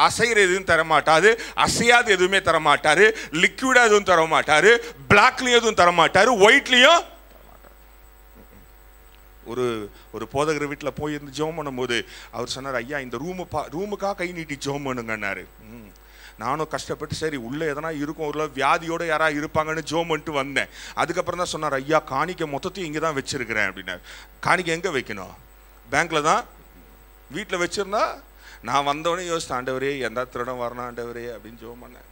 அசைகிற எதுவும் தரமாட்டாரு, அசையாது எதுவுமே தரமாட்டார், லிக்விடாக எதுவும் தரமாட்டார், பிளாக்லையும் எதுவும் தரமாட்டார், ஒயிட்லையும் தரமாட்டார். ஒரு போதகர் வீட்டில் போயிருந்து ஜெபம் பண்ணும்போது அவர் சொன்னார், ஐயா இந்த ரூமுக்காக கை நீட்டி ஜெபம் பண்ணுங்கன்னாரு. நானும் கஷ்டப்பட்டு சரி உள்ளே எதனா இருக்கும், ஒரு வியாதியோடு யாராவது இருப்பாங்கன்னு ஜெபம் பண்ணிட்டு வந்தேன். அதுக்கப்புறம் தான் சொன்னார், ஐயா காணிக்கை மொத்தத்தையும் இங்கே தான் வச்சுருக்கிறேன் அப்படின்னாரு. காணிக்கை எங்கே வைக்கணும்? பேங்க்கில் தான். வீட்டில் வச்சுருந்தா நான் வந்தவொடனே யோசித்தேன், ஆண்டவரே எந்த திருடம் வரணும் ஆண்டவரே அப்படின்னு ஜெபம் பண்ணேன்.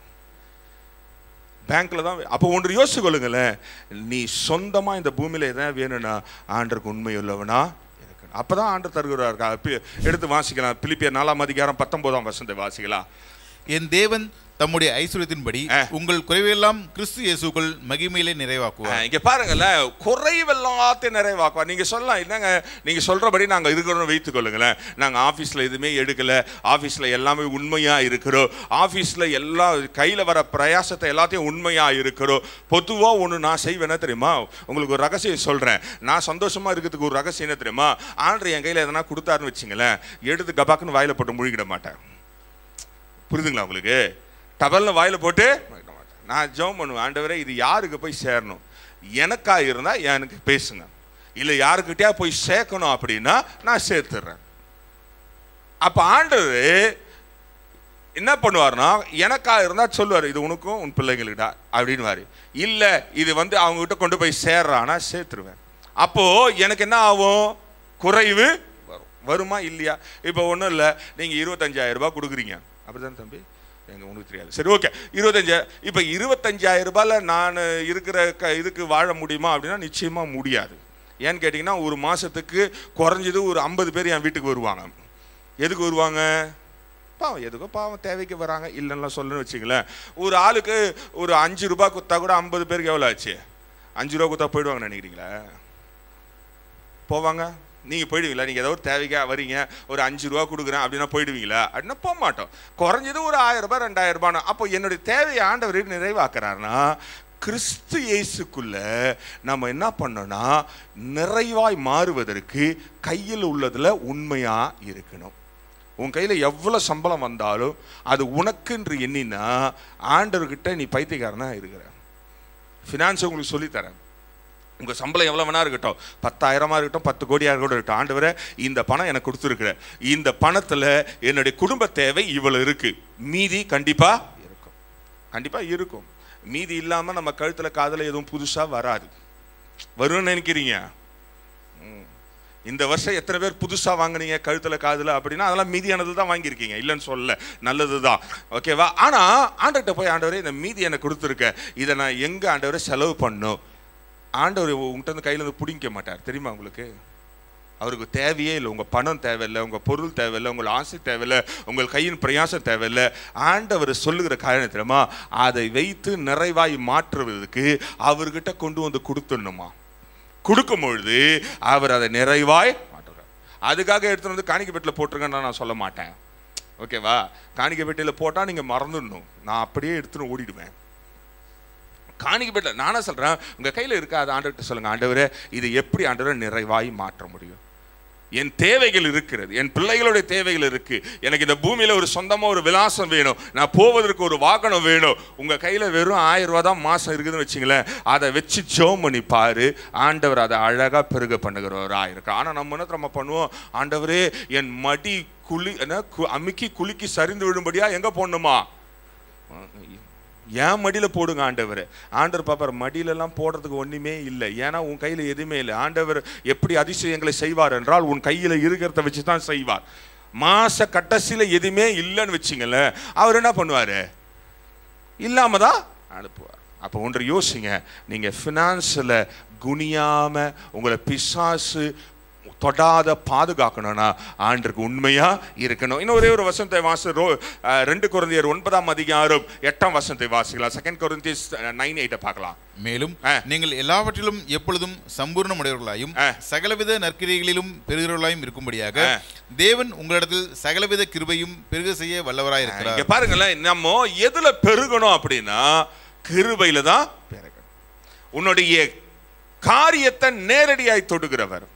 பேங்க்கில் தான். அப்போ ஒன்று யோசிச்சு கொள்ளுங்களேன், நீ சொந்தமாக இந்த பூமியில் எதாவது வேணும்னா ஆண்டருக்கு உண்மை உள்ளவனா இருக்கு. அப்போ தான் ஆண்டர் தருகிறார். எடுத்து வாசிக்கலாம். பிலிப்பியர் 4ஆம் அதிகாரம் 19ஆம் வசனத்தை வாசிக்கலாம். என் தேவன் தம்முடைய ஐஸ்வர்யத்தின்படி உங்கள் குறைவெல்லாம் கிறிஸ்து இயேசுக்குள் மகிமையிலே நிறைவாக்குவார். இங்க பாருங்களேன், குறைவெல்லாத்தையும் நிறைவாக்குவார். நீங்க சொல்லலாம், என்னங்க நீங்க சொல்றபடி நாங்க இருக்கிறோம் வைத்துக் கொள்ளுங்களேன், நாங்க ஆபீஸ்ல எதுவுமே எடுக்கல, ஆபீஸ்ல எல்லாமே உண்மையா இருக்கிறோம், ஆபீஸ்ல எல்லா கையில வர பிரயாசத்தை எல்லாத்தையும் உண்மையா இருக்கிறோம். பொதுவா ஒண்ணு நான் செய்வேன் தெரியுமா, உங்களுக்கு ஒரு ரகசியம் சொல்றேன். நான் சந்தோஷமா இருக்கிறதுக்கு ஒரு ரகசியம் என்ன தெரியுமா, ஆண்டவர் என் கையில எதனா கொடுத்தாருன்னு வச்சுங்களேன், எடுத்து கபாக்குன்னு வாயில போட்டு முழுகிட மாட்டேன். புரியுதுங்களா உங்களுக்கு? டபல்னு வாயில போட்டு நான் ஜெபம் பண்ணுவேன், ஆண்டவரே இது யாருக்கு போய் சேரணும், எனக்கா இருந்தா எனக்கு பேசுங்க, இல்லை யாருக்கிட்டயா போய் சேர்க்கணும் அப்படின்னா நான் சேர்த்துடுறேன். அப்ப ஆண்டவர் என்ன பண்ணுவார்னா, எனக்கா இருந்தா சொல்லுவார், இது உனக்கும் உன் பிள்ளைங்களுக்கிட்ட அப்படின்னு. இல்லை இது அவங்க கிட்ட கொண்டு போய் சேர்றானா சேர்த்துருவேன். அப்போ எனக்கு என்ன ஆகும், குறைவு வருமா இல்லையா? இப்போ ஒன்றும் இல்லை, நீங்கள் 25,000 ரூபாய் கொடுக்குறீங்க, அப்படிதான் தம்பி, உனக்கு தெரியாது, சரி ஓகே 25,000. இப்போ 25,000 ரூபாயில் நான் இருக்கிற இதுக்கு வாழ முடியுமா அப்படின்னா நிச்சயமாக முடியாது. ஏன்னு கேட்டிங்கன்னா, ஒரு மாதத்துக்கு குறைஞ்சது ஒரு 50 பேர் என் வீட்டுக்கு வருவாங்க. எதுக்கு வருவாங்க? பாவம், எதுக்கோ பாவம் தேவைக்கு வராங்க, இல்லைன்னா சொல்லணும்னு வச்சுங்களேன். ஒரு ஆளுக்கு ஒரு 5 ரூபாய் கொடுத்தா கூட 50 பேருக்கு எவ்வளோ ஆச்சு? 5 ரூபா கொடுத்தா போயிடுவாங்கன்னு நினைக்கிறீங்களா? போவாங்க? நீங்கள் போயிடுவீங்களா? நீங்கள் ஏதோ ஒரு தேவைக்காக வரீங்க, ஒரு 5 ரூபா கொடுக்குறேன் அப்படின்னா போயிடுவீங்களா? அப்படின்னா போக மாட்டோம். குறைஞ்சது ஒரு 1000 ரூபாய் 2000 ரூபான்னு. அப்போ என்னுடைய தேவையை ஆண்டவர் நிறைவாக்குறாருன்னா, கிறிஸ்து இயேசுக்குள்ள நம்ம என்ன பண்ணோம்னா, நிறைவாய் மாறுவதற்கு கையில் உள்ளதுல உண்மையா இருக்கணும். உன் கையில் எவ்வளோ சம்பளம் வந்தாலும் அது உனக்குன்று எண்ணினா ஆண்டவர்கிட்ட நீ பைத்தியக்காரனா இருக்கிற. ஃபினான்ஸ் உங்களுக்கு சொல்லித்தரேன். உங்கள் சம்பளம் எவ்வளோ வேணா இருக்கட்டும், 10,000 இருக்கட்டும், 10 கோடியாக கூட இருக்கட்டும், ஆண்டவரே இந்த பணம் எனக்கு கொடுத்துருக்குற, இந்த பணத்தில் என்னுடைய குடும்ப தேவை இவ்வளோ இருக்கு, மீதி கண்டிப்பாக இருக்கும், கண்டிப்பாக இருக்கும். மீதி இல்லாமல் நம்ம கழுத்தில் காதில் எதுவும் புதுசாக வராது. வரும்னு நினைக்கிறீங்க? இந்த வருஷம் எத்தனை பேர் புதுசாக வாங்கினீங்க கழுத்தில் காதில் அப்படின்னா அதெல்லாம் மீதியானது தான் வாங்கியிருக்கீங்க, இல்லைன்னு சொல்ல, நல்லது தான், ஓகேவா? ஆனால் ஆண்டவர்கிட்ட போய், ஆண்டவரே இந்த மீதி எனக்கு கொடுத்துருக்க, இதை நான் எங்கே ஆண்டவரை செலவு பண்ணும்? ஆண்டவர் உங்கள்கிட்ட வந்து கையிலேருந்து பிடிக்க மாட்டார், தெரியுமா உங்களுக்கு? அவருக்கு தேவையே இல்லை. உங்கள் பணம் தேவையில்லை, உங்கள் பொருள் தேவையில்லை, உங்கள் ஆசை தேவையில்லை, உங்கள் கையின் பிரயாசம் தேவையில்லை. ஆண்டவர் சொல்லுகிற காரணம் தெரியுமா, அதை வைத்து நிறைவாய் மாற்றுவதற்கு அவர்கிட்ட கொண்டு வந்து கொடுத்துடணுமா. கொடுக்கும் பொழுது அவர் அதை நிறைவாய் மாற்றுறார். அதுக்காக எடுத்துகிட்டு வந்து காணிக்கை பெட்டியில் போட்டுருங்கன்னு நான் சொல்ல மாட்டேன், ஓகேவா? காணிக்கை பெட்டியில் போட்டால் நீங்கள் மறந்துடணும், நான் அப்படியே எடுத்துன்னு ஓடிடுவேன். காணிக்கை பெட்டியில் நானே சொல்கிறேன், உங்கள் கையில் இருக்காது, ஆண்டவர்கிட்ட சொல்லுங்கள், ஆண்டவரே இது எப்படி ஆண்டவரை நிறைவாய் மாற்ற முடியும்? என் தேவைகள் இருக்கிறது, என் பிள்ளைகளுடைய தேவைகள் இருக்குது, எனக்கு இந்த பூமியில் ஒரு சொந்தமாக ஒரு விலாசம் வேணும், நான் போவதற்கு ஒரு வாகனம் வேணும். உங்கள் கையில் வெறும் 1000 ரூபா தான் மாதம் இருக்குதுன்னு வச்சிங்களேன், அதை வச்சு ஜெபம் பண்ணி பாரு, ஆண்டவர் அதை அழகாக பெருக பண்ணுகிறவராக இருக்கு. ஆனால் நம்ம என்ன நம்ம பண்ணுவோம், ஆண்டவரே என் மடி அமுக்கி குலுக்கி சரிந்து விடும்படியா எங்கே போடணுமா? ஏன் மடியில் போடுங்க ஆண்டவர். ஆண்டவர் பாப்பார், மடியிலெல்லாம் போடுறதுக்கு ஒன்றுமே இல்லை, ஏன்னா உன் கையில் எதுவுமே இல்லை. ஆண்டவர் எப்படி அதிசயங்களை செய்வார் என்றால் உன் கையில் இருக்கிறத வச்சு தான் செய்வார். மாச கடைசியில் எதுவுமே இல்லைன்னு வச்சிங்களேன், அவர் என்ன பண்ணுவார்? இல்லாம தான் அனுப்புவார். அப்போ ஒன்று யோசிங்க, நீங்கள் ஃபினான்ஸில் குனியாமல் உங்களை பிசாசு தொடாத பாதுகாக்கணும்னா ஆண்டருக்கு உண்மையா இருக்கணும். இன்னும் ஒரே ஒரு வசனத்தை 2 கொரிந்தியர் 9:8 வாசிக்கலாம். 2 Corinthians 9:8 பார்க்கலாம். மேலும் நீங்கள் எல்லாவற்றிலும் எப்பொழுதும் சம்பூர்ணமுடையவர்களாயும் சகலவித நற்கிரியைகளிலும் பெருகிறவர்களாயும் இருக்கும்படியாக தேவன் உங்களிடத்தில் சகலவித கிருபையும் பெருக செய்ய வல்லவராய் இருக்கிறார். பாருங்களேன், நம்ம எதுல பெருகணும் அப்படின்னா கிருபையில தான் பெருகணும். உன்னுடைய காரியத்தை நேரடியாய் தொடுகிறவர்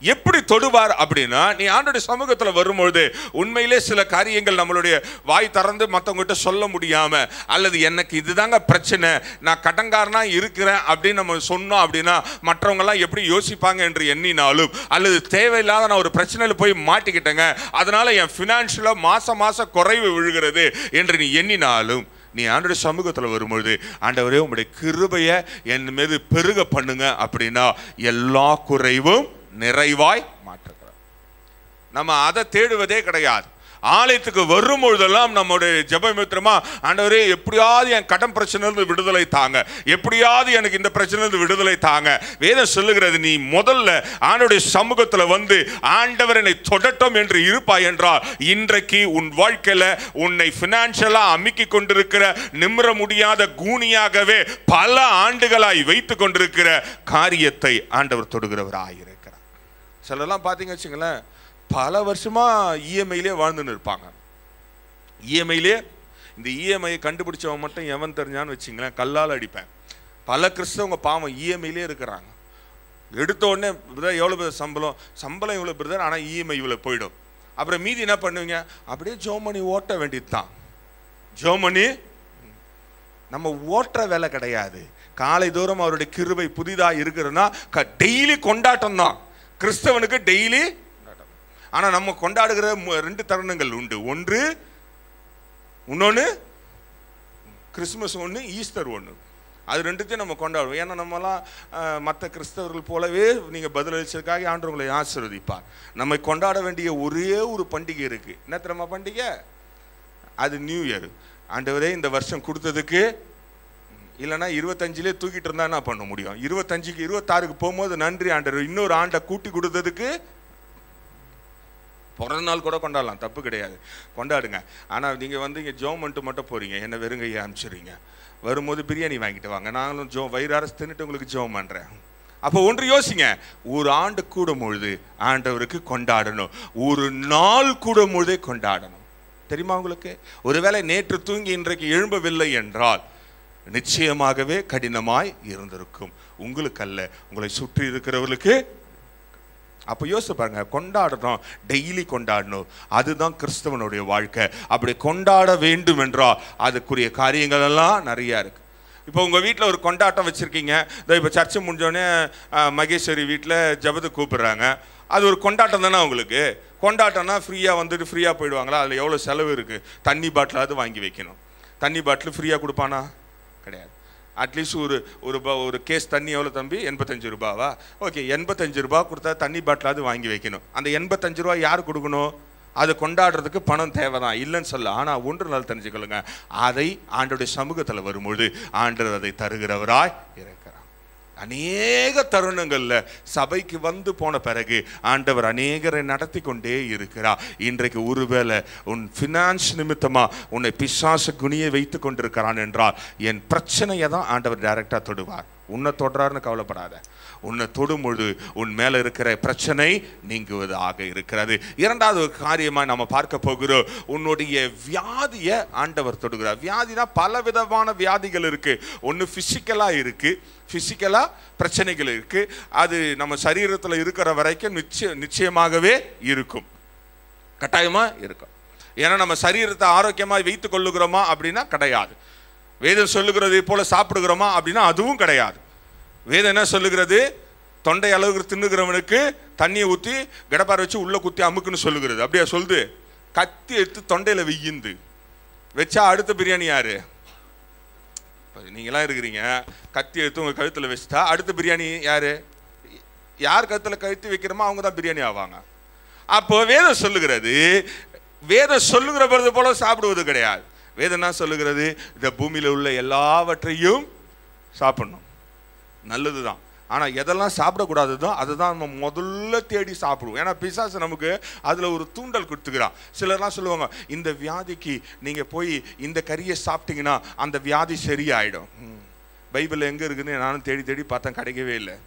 எப்படி தொடுவார் அப்படின்னா, நீ ஆண்டவருடைய சமூகத்தில் வரும்பொழுது உண்மையிலே சில காரியங்கள் நம்மளுடைய வாய் திறந்து மற்றவங்ககிட்ட சொல்ல முடியாம, அல்லது எனக்கு இதுதாங்க பிரச்சனை, நான் கடன்காரனா இருக்கிறேன் அப்படின்னு நம்ம சொன்னோம் அப்படின்னா மற்றவங்கெல்லாம் எப்படி யோசிப்பாங்க என்று எண்ணினாலும், அல்லது தேவையில்லாத நான் ஒரு பிரச்சனையில் போய் மாட்டிக்கிட்டேங்க, அதனால என் ஃபினான்ஷியலாக மாசம் குறைவு விழுகிறது என்று நீ எண்ணினாலும், நீ ஆண்டவருடைய சமூகத்தில் வரும்பொழுது ஆண்டவரே உங்களுடைய கிருபையை என் மீது பெருக பண்ணுங்க அப்படின்னா எல்லா குறைவும் நிறைவாய் மாற்றுகிறார். நம்ம அதை தேடுவதே கிடையாது. ஆலயத்துக்கு வரும் பொழுதெல்லாம் நம்முடைய ஜெபமித்திரமா, ஆண்டவரே எப்படியாவது என் கடன் பிரச்சனையிலிருந்து விடுதலை தாங்க, எப்படியாவது எனக்கு இந்த பிரச்சனையிலிருந்து விடுதலை தாங்க. வேதம் சொல்லுகிறது, நீ முதல்ல ஆண்டவருடைய சமூகத்தில் வந்து ஆண்டவர் என்னை தொடட்டும் என்று இருப்பாய் என்றால், இன்றைக்கு உன் வாழ்க்கையில உன்னை பினான்சியலா அமுக்கி கொண்டிருக்கிற, நிமிர முடியாத கூனியாகவே பல ஆண்டுகளாய் வைத்துக் கொண்டிருக்கிற காரியத்தை ஆண்டவர் தொடுகிறவராயிருக்கிறார். சிலர்லாம் பார்த்தீங்க வச்சுங்களேன், பல வருஷமா இஎம்ஐலே வாழ்ந்துன்னு இருப்பாங்க. இஎம்ஐலே, இந்த இஎம்ஐயை கண்டுபிடிச்சவன் மட்டும் எவன் தெரிஞ்சான்னு வச்சுங்களேன், கல்லால் அடிப்பேன். பல கிறிஸ்தவங்க பாவம் இஎம்ஐலே இருக்கிறாங்க. எடுத்த உடனே பிரதர் எவ்வளோ சம்பளம் இவ்வளோ பிரதர், ஆனால் இஎம்ஐ இவ்வளோ போயிடும். அப்புறம் மீதி என்ன பண்ணுவீங்க, அப்படியே ஜோமணி ஓட்ட வேண்டியது தான். ஜோமணி நம்ம ஓட்டுற வேலை கிடையாது. காலை தூரம் அவருடைய கிருபை புதிதாக இருக்கிறதுனா டெய்லி கொண்டாட்டம் தான் கிறிஸ்தவனுக்கு, டெய்லி. ஆனா நம்ம கொண்டாடுகிற 2 தருணங்கள் உண்டு. இன்னொன்று கிறிஸ்துமஸ், ஒன்று ஈஸ்டர் ஒன்று. அது 2த்தையும் நம்ம கொண்டாடுவோம். ஏன்னா நம்மலாம் மற்ற கிறிஸ்தவர்கள் போலவே நீங்கள் பதிலளிச்சதுக்காக ஆண்டவர் உங்களை ஆசீர்வதிப்பார். நம்ம கொண்டாட வேண்டிய ஒரே ஒரு பண்டிகை இருக்கு. என்ன தெரியுமா பண்டிகை? அது நியூ இயர். ஆண்டவரே இந்த வருஷம் கொடுத்ததுக்கு, இல்லைன்னா 25லே தூக்கிட்டு இருந்தா என்ன பண்ண முடியும்? 25க்கு 26க்கு போகும்போது நன்றி ஆண்டவர், இன்னொரு ஆண்டை கூட்டி கொடுத்ததுக்கு. பிறந்த நாள் கூட கொண்டாடலாம், தப்பு கிடையாது, கொண்டாடுங்க. ஆனால் நீங்கள் வந்து இங்கே ஜோம் பண்ணிட்டு மட்டும் போகிறீங்க, என்ன வெறுங்கையை அனுப்பிச்சிடுறீங்க. வரும்போது பிரியாணி வாங்கிட்டு வாங்க, நாங்களும் வயிறார தின்னுட்டு உங்களுக்கு ஜோம் பண்ணுறேன். அப்போ ஒன்று யோசிங்க, ஒரு ஆண்டு கூடும் பொழுது ஆண்டவருக்கு கொண்டாடணும், ஒரு நாள் கூடும் பொழுதே கொண்டாடணும். தெரியுமா உங்களுக்கு? ஒருவேளை நேற்று தூங்கி இன்றைக்கு எழும்பவில்லை என்றால் நிச்சயமாகவே கடினமாய் இருந்திருக்கும். உங்களுக்கு அல்ல, உங்களை சுற்றி இருக்கிறவர்களுக்கு. அப்போ யோசிச்சு பாருங்க, கொண்டாடணும், டெய்லி கொண்டாடணும். அதுதான் கிறிஸ்தவனுடைய வாழ்க்கை. அப்படி கொண்டாட வேண்டும் என்றால் அதுக்குரிய காரியங்கள் எல்லாம் நிறையா இருக்கு. இப்போ உங்கள் வீட்டில் ஒரு கொண்டாட்டம் வச்சுருக்கீங்க. இப்போ சர்ச்சை முடிஞ்சோடனே மகேஸ்வரி வீட்டில் ஜபத்துக்கு கூப்பிடுறாங்க. அது ஒரு கொண்டாட்டம் தானே உங்களுக்கு? கொண்டாட்டம்னா ஃப்ரீயாக வந்துட்டு ஃப்ரீயாக போயிடுவாங்களா? அதில் எவ்வளோ செலவு இருக்குது? தண்ணி பாட்டிலாவது வாங்கி வைக்கணும். தண்ணி பாட்டில் ஃப்ரீயாக கொடுப்பானா? கிடையாது. அட்லீஸ்ட் ஒரு கேஸ் தண்ணி எவ்வளோ தம்பி? 85 ரூபாவா? ஓகே, 85 ரூபா கொடுத்தா தண்ணி பாட்டிலாவது வாங்கி வைக்கணும். அந்த 85 ரூபா யார் கொடுக்கணும்? அது கொண்டாடுறதுக்கு பணம் தேவை தான், இல்லைன்னு சொல்ல. ஆனால் ஒன்று நாள் தெரிஞ்சுக்கொள்ளுங்க, அதை ஆண்டவருடைய சமூகத்தில் வரும்பொழுது ஆண்டவர் அதை தருகிறவராய் இருக்கிறார். அநேக தருணங்களில் சபைக்கு வந்து போன பிறகு ஆண்டவர் அநேகரை நடத்தி கொண்டே இருக்கிறார். இன்றைக்கு ஒருவேளை உன் ஃபினான்ஸ் நிமித்தமாக உன்னை பிசாசு குனியை வைத்து கொண்டிருக்கிறான் என்றால், என் பிரச்சனையை தான் ஆண்டவர் டைரக்டாக தொடுவார். உன்னை தொடுறாருன்னு கவலைப்படாத. உன்னை தொடும்பொழுது உன் மேலே இருக்கிற பிரச்சனை நீங்குவதாக இருக்கிறது. இரண்டாவது ஒரு காரியமாக நம்ம பார்க்க போகிறோம், உன்னுடைய வியாதியை ஆண்டவர் தொடுகிறார். வியாதினா பல விதமான வியாதிகள் இருக்குது. ஒன்று ஃபிசிக்கலாக இருக்குது, ஃபிசிக்கலாக பிரச்சனைகள் இருக்குது. அது நம்ம சரீரத்தில் இருக்கிற வரைக்கும் நிச்சயமாகவே இருக்கும், கட்டாயமாக இருக்கும். ஏன்னா நம்ம சரீரத்தை ஆரோக்கியமாக வைத்து கொள்ளுகிறோமா அப்படின்னா கிடையாது. வேதம் சொல்லுகிறது போல சாப்பிடுகிறோமா அப்படின்னா அதுவும் கிடையாது. வேதம் என்ன சொல்லுகிறது? தொண்டை அளவுக்கு தின்னுகிறவனுக்கு தண்ணியை ஊற்றி கடப்பாரை வச்சு உள்ள குத்தி அமுக்குன்னு சொல்லுகிறது. அப்படியா சொல்லுது? கத்தி எடுத்து தொண்டையில் வெய்யுந்து வச்சா அடுத்த பிரியாணி யாரு? நீங்களாம் இருக்கிறீங்க, கத்தி எடுத்து உங்கள் கழுத்தில் வச்சுட்டா அடுத்த பிரியாணி யாரு? யார் கழுத்தில் கழுத்து வைக்கிறோமோ அவங்க தான் பிரியாணி ஆவாங்க. அப்போ வேதம் சொல்லுகிறது, வேதம் சொல்லுகிற பொழுது போல சாப்பிடுவது கிடையாது. வேதம் என்ன சொல்லுகிறது? இந்த பூமியில் உள்ள எல்லாவற்றையும் சாப்பிடணும், நல்லது தான். ஆனால் எதெல்லாம் சாப்பிடக்கூடாது தான் அதுதான் நம்ம முதல்ல தேடி சாப்பிடுவோம். ஏன்னா பிசாசு நமக்கு அதில் ஒரு தூண்டல் கொடுத்துக்கிறான். சிலர்லாம் சொல்லுவாங்க, இந்த வியாதிக்கு நீங்கள் போய் இந்த கறியை சாப்பிட்டீங்கன்னா அந்த வியாதி சரியாயிடும். பைபிள் எங்கே இருக்குன்னு நானும் தேடி தேடி பார்த்தேன், கிடைக்கவே இல்லை.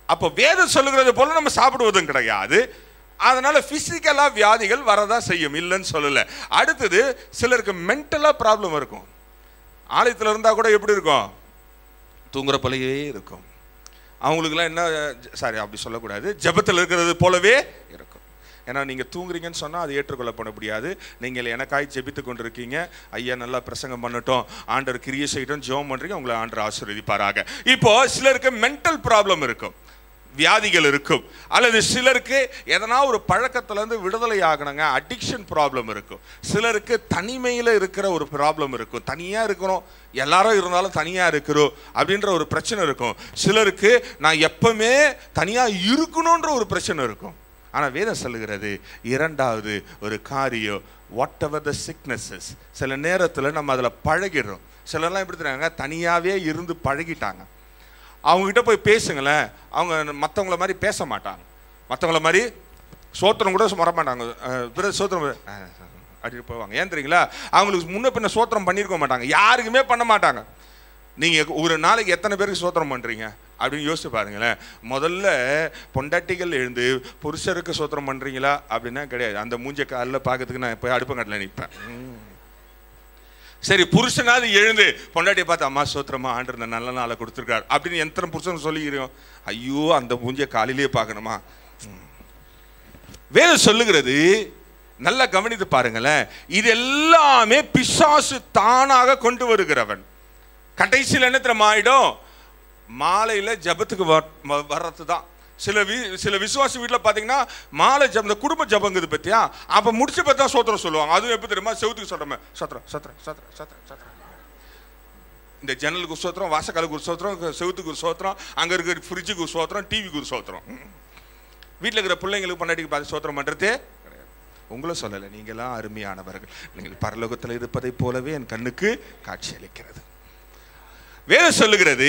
அப்போ வேதம் சொல்லுகிறது போல நம்ம சாப்பிடுவதும் கிடையாது. அதனால பிசிக்கலாக வியாதிகள் வரதான் செய்யும், இல்லைன்னு சொல்லலை. அடுத்தது, சிலருக்கு மென்டலாக ப்ராப்ளம் இருக்கும். ஆலயத்தில் இருந்தால் கூட எப்படி இருக்கும்? தூங்குற போலவே இருக்கும். அவங்களுக்குலாம் என்ன, சாரி அப்படி சொல்லக்கூடாது, ஜெபத்தில் இருக்கிறது போலவே இருக்கும். ஏன்னா நீங்கள் தூங்குறீங்கன்னு சொன்னால் அது ஏற்றுக்கொள்ளப்பட முடியாது. நீங்கள் எனக்காய் ஜெபித்து கொண்டிருக்கீங்க, ஐயா நல்லா பிரசங்கம் பண்ணட்டும், ஆண்டவர் கிரியை செய்யட்டும், ஜெபம் பண்ணுறீங்க, உங்களை ஆண்டவர் ஆசீர்வதிப்பாராக. இப்போ சிலருக்கு மென்டல் ப்ராப்ளம் இருக்கும், வியாதிகள் இருக்கும். அல்லது சிலருக்கு எதனா ஒரு பழக்கத்திலேருந்து விடுதலை ஆகணுங்க, அடிக்ஷன் ப்ராப்ளம் இருக்கும். சிலருக்கு தனிமையில் இருக்கிற ஒரு ப்ராப்ளம் இருக்கும், தனியாக இருக்கிறோம், எல்லாரும் இருந்தாலும் தனியாக இருக்கிறோம் அப்படின்ற ஒரு பிரச்சனை இருக்கும். சிலருக்கு நான் எப்பவுமே தனியாக இருக்கணுன்ற ஒரு பிரச்சனை இருக்கும். ஆனால் வேதம் சொல்லுகிறது இரண்டாவது ஒரு காரியம், வாட் எவர் த சிக்னஸஸ். சில நேரத்தில் நம்ம அதில் பழகிடுறோம். சிலர்லாம் எப்படி தெரியாங்க, தனியாகவே இருந்து பழகிட்டாங்க. அவங்ககிட்ட போய் பேசுங்களேன், அவங்க மற்றவங்கள மாதிரி பேச மாட்டாங்க. மற்றவங்கள மாதிரி சோத்திரம் கூட வர மாட்டாங்க. பிறகு சோத்திரம் அப்படி போவாங்க. ஏன் தெரியுங்களா? அவங்களுக்கு முன்ன பின்ன சோத்திரம் பண்ணியிருக்க மாட்டாங்க, யாருக்குமே பண்ண மாட்டாங்க. நீங்கள் ஒரு நாளைக்கு எத்தனை பேருக்கு சோத்திரம் பண்ணுறீங்க அப்படின்னு யோசிச்சு பாருங்களேன். முதல்ல பொண்டாட்டிகள் எழுந்து புருஷருக்கு சோத்திரம் பண்ணுறீங்களா அப்படின்னா கிடையாது. அந்த மூஞ்ச காலில் பார்க்கறதுக்கு நான் போய் அடுப்பங்கட்டில் நிற்பேன். சரி, புருஷனாவது எழுந்து பொண்டாட்டியை பார்த்து அம்மா சோத்திரமா ஆண்டு நல்ல நாளை கொடுத்துருக்காரு அப்படின்னு எத்தனை புருஷன் சொல்லிக்கிறோம்? ஐயோ, அந்த மூஞ்ச காலையிலேயே பார்க்கணுமா? வேதம் சொல்லுகிறது, நல்லா கவனித்து பாருங்களேன், இது எல்லாமே பிசாசு தானாக கொண்டு வருகிறவன். கடைசியில் என்ன தெரியுமா ஆயிடும்? மாலையில் ஜபத்துக்கு வர்றது தான். சில விசுவாசி வீட்டில் பார்த்தீங்கன்னா மாலை ஜபம், இந்த குடும்ப ஜபங்குது பற்றியா, அப்போ முடிச்சு பார்த்தா சோத்திரம் சொல்லுவாங்க. அதுவும் எப்போ தெரியுமா? செவுத்துக்கு சொல்கிறோமே, சத்திரம் சத்திரம் சத்திரம் சத்திரம் சத்திரம். இந்த ஜன்னலுக்கு ஒரு சோத்திரம், வாசக்காலுக்கு ஒரு சோத்திரம், செவுத்துக்கு ஒரு சோத்திரம், அங்கே இருக்கிற ஃப்ரிட்ஜுக்கு ஒரு சோத்திரம், டிவிக்கு ஒரு சோத்திரம். வீட்டில் இருக்கிற பிள்ளைங்களுக்கு பொண்டாட்டிக்கு பார்த்து சோத்திரம் பண்ணுறதே கிடையாது. உங்களை சொல்லலை, நீங்களாம் அருமையானவர்கள், நீங்கள் பரலோகத்தில் இருப்பதை போலவே என் கண்ணுக்கு காட்சி அளிக்கிறது. வேதம் சொல்லுகிறது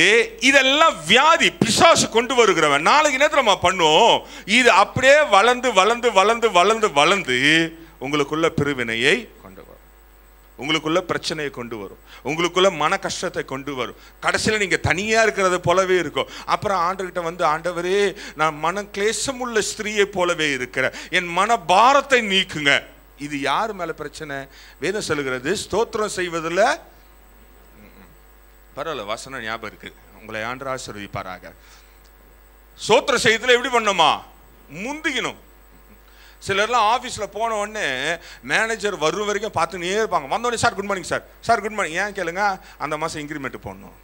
இதெல்லாம் வியாதி, பிசாசு கொண்டு வருகிறவன். நாளைக்கு நேரத்தில் நம்ம பண்ணுவோம், இது அப்படியே வளர்ந்து வளர்ந்து வளர்ந்து வளர்ந்து வளர்ந்து உங்களுக்குள்ள பிரிவினையை கொண்டு வரும், உங்களுக்குள்ள பிரச்சனையை கொண்டு வரும், உங்களுக்குள்ள மன கஷ்டத்தை கொண்டு வரும். கடைசியில் நீங்கள் தனியாக இருக்கிறது போலவே இருக்கும். அப்புறம் ஆண்டவர்கிட்ட வந்து, ஆண்டவரே நான் மன கிளேசமுள்ள ஸ்திரீயை போலவே இருக்கிறேன், என் மன பாரத்தை நீக்குங்க. இது யார் மேலே பிரச்சனை? வேதம் சொல்லுகிறது ஸ்தோத்திரம் செய்வதில் பரவாயில்ல, வசனம் ஞாபகம் இருக்கு, உங்களை ஆண்டவர் ஆசீர்வதிப்பாராக. சோத்திர செய்யத்துல எப்படி பண்ணுமா? முந்திக்கணும். சிலர்லாம் ஆஃபீஸில் போன உடனே மேனேஜர் வரும் வரைக்கும் பார்த்துனே இருப்பாங்க. வந்தோடனே sir good morning, sir sir good morning. ஏன் கேளுங்க, அந்த மாதம் இன்க்ரிமெண்ட் போடணும்.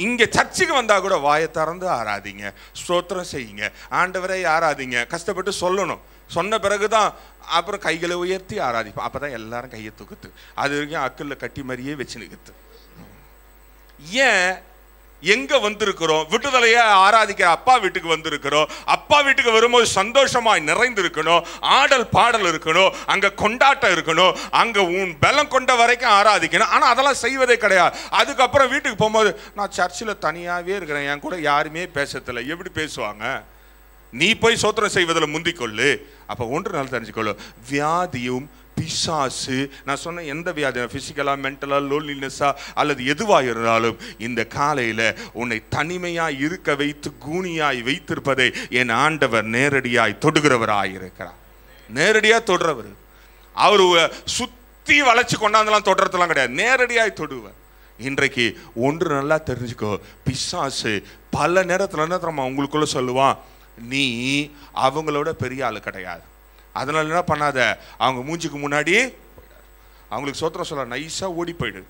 இங்கே சர்ச்சுக்கு வந்தால் கூட வாயை திறந்து ஆராதிங்க, ஸ்தோத்திரம் செய்யுங்க, ஆண்டவரை ஆராதிங்க, கஷ்டப்பட்டு சொல்லணும். சொன்ன பிறகுதான் அப்புறம் கைகளை உயர்த்தி ஆராதிப்போம். அப்போ தான் எல்லாரும் கையை தூக்குது. அது வரைக்கும் அக்கல்ல கட்டி மாதிரியே வச்சு நிற்குது. ஏன் எங்க வந்திருக்கிறோம்? விட்டுதலையா ஆராதிக்கிற அப்பா வீட்டுக்கு வந்திருக்கிறோம். அப்பா வீட்டுக்கு வரும்போது சந்தோஷமாய் நிறைந்திருக்கணும், ஆடல் பாடல் இருக்கணும், அங்க கொண்டாட்டம் இருக்கணும், அங்க உன் பலம் கொண்ட வரைக்கும் ஆராதிக்கணும். ஆனா அதெல்லாம் செய்வதே கிடையாது. அதுக்கப்புறம் வீட்டுக்கு போகும்போது நான் சர்ச்சில் தனியாவே இருக்கிறேன், என் கூட யாருமே பேசத்தில்லை. எப்படி பேசுவாங்க? நீ போய் சோத்திரம் செய்வதில் முந்திக்கொள்ளு. அப்போ ஒன்று நாள் தெரிஞ்சுக்கொள்ளு, வியாதியும் பிசாசு, நான் சொன்ன எந்த வியாதி, பிசிக்கலா மென்டலா லோன்லினஸா அல்லது எதுவாக இருந்தாலும், இந்த காலையில் உன்னை தனிமையாய் இருக்க வைத்து கூனியாய் வைத்திருப்பதை என் ஆண்டவர் நேரடியாய் தொடுகிறவராய் இருக்கிறார். நேரடியாக தொடுறவர். அவர் சுத்தி வளைச்சு கொண்டாந்தெல்லாம் தொடுறதுலாம் கிடையாது, நேரடியாய் தொடுவர். இன்றைக்கு ஒன்று நல்லா தெரிஞ்சுக்கோ, பிசாசு பல நேரத்தில் என்ன தெரியுமா உங்களுக்குள்ள சொல்லுவான், நீ அவங்களோட பெரிய ஆளு கிடையாது, அதனால என்ன பண்ணாத, அவங்க மூஞ்சிக்கு முன்னாடி அவங்களுக்கு சோத்திரம் சொல்ல நைஸா ஓடி போயிடு,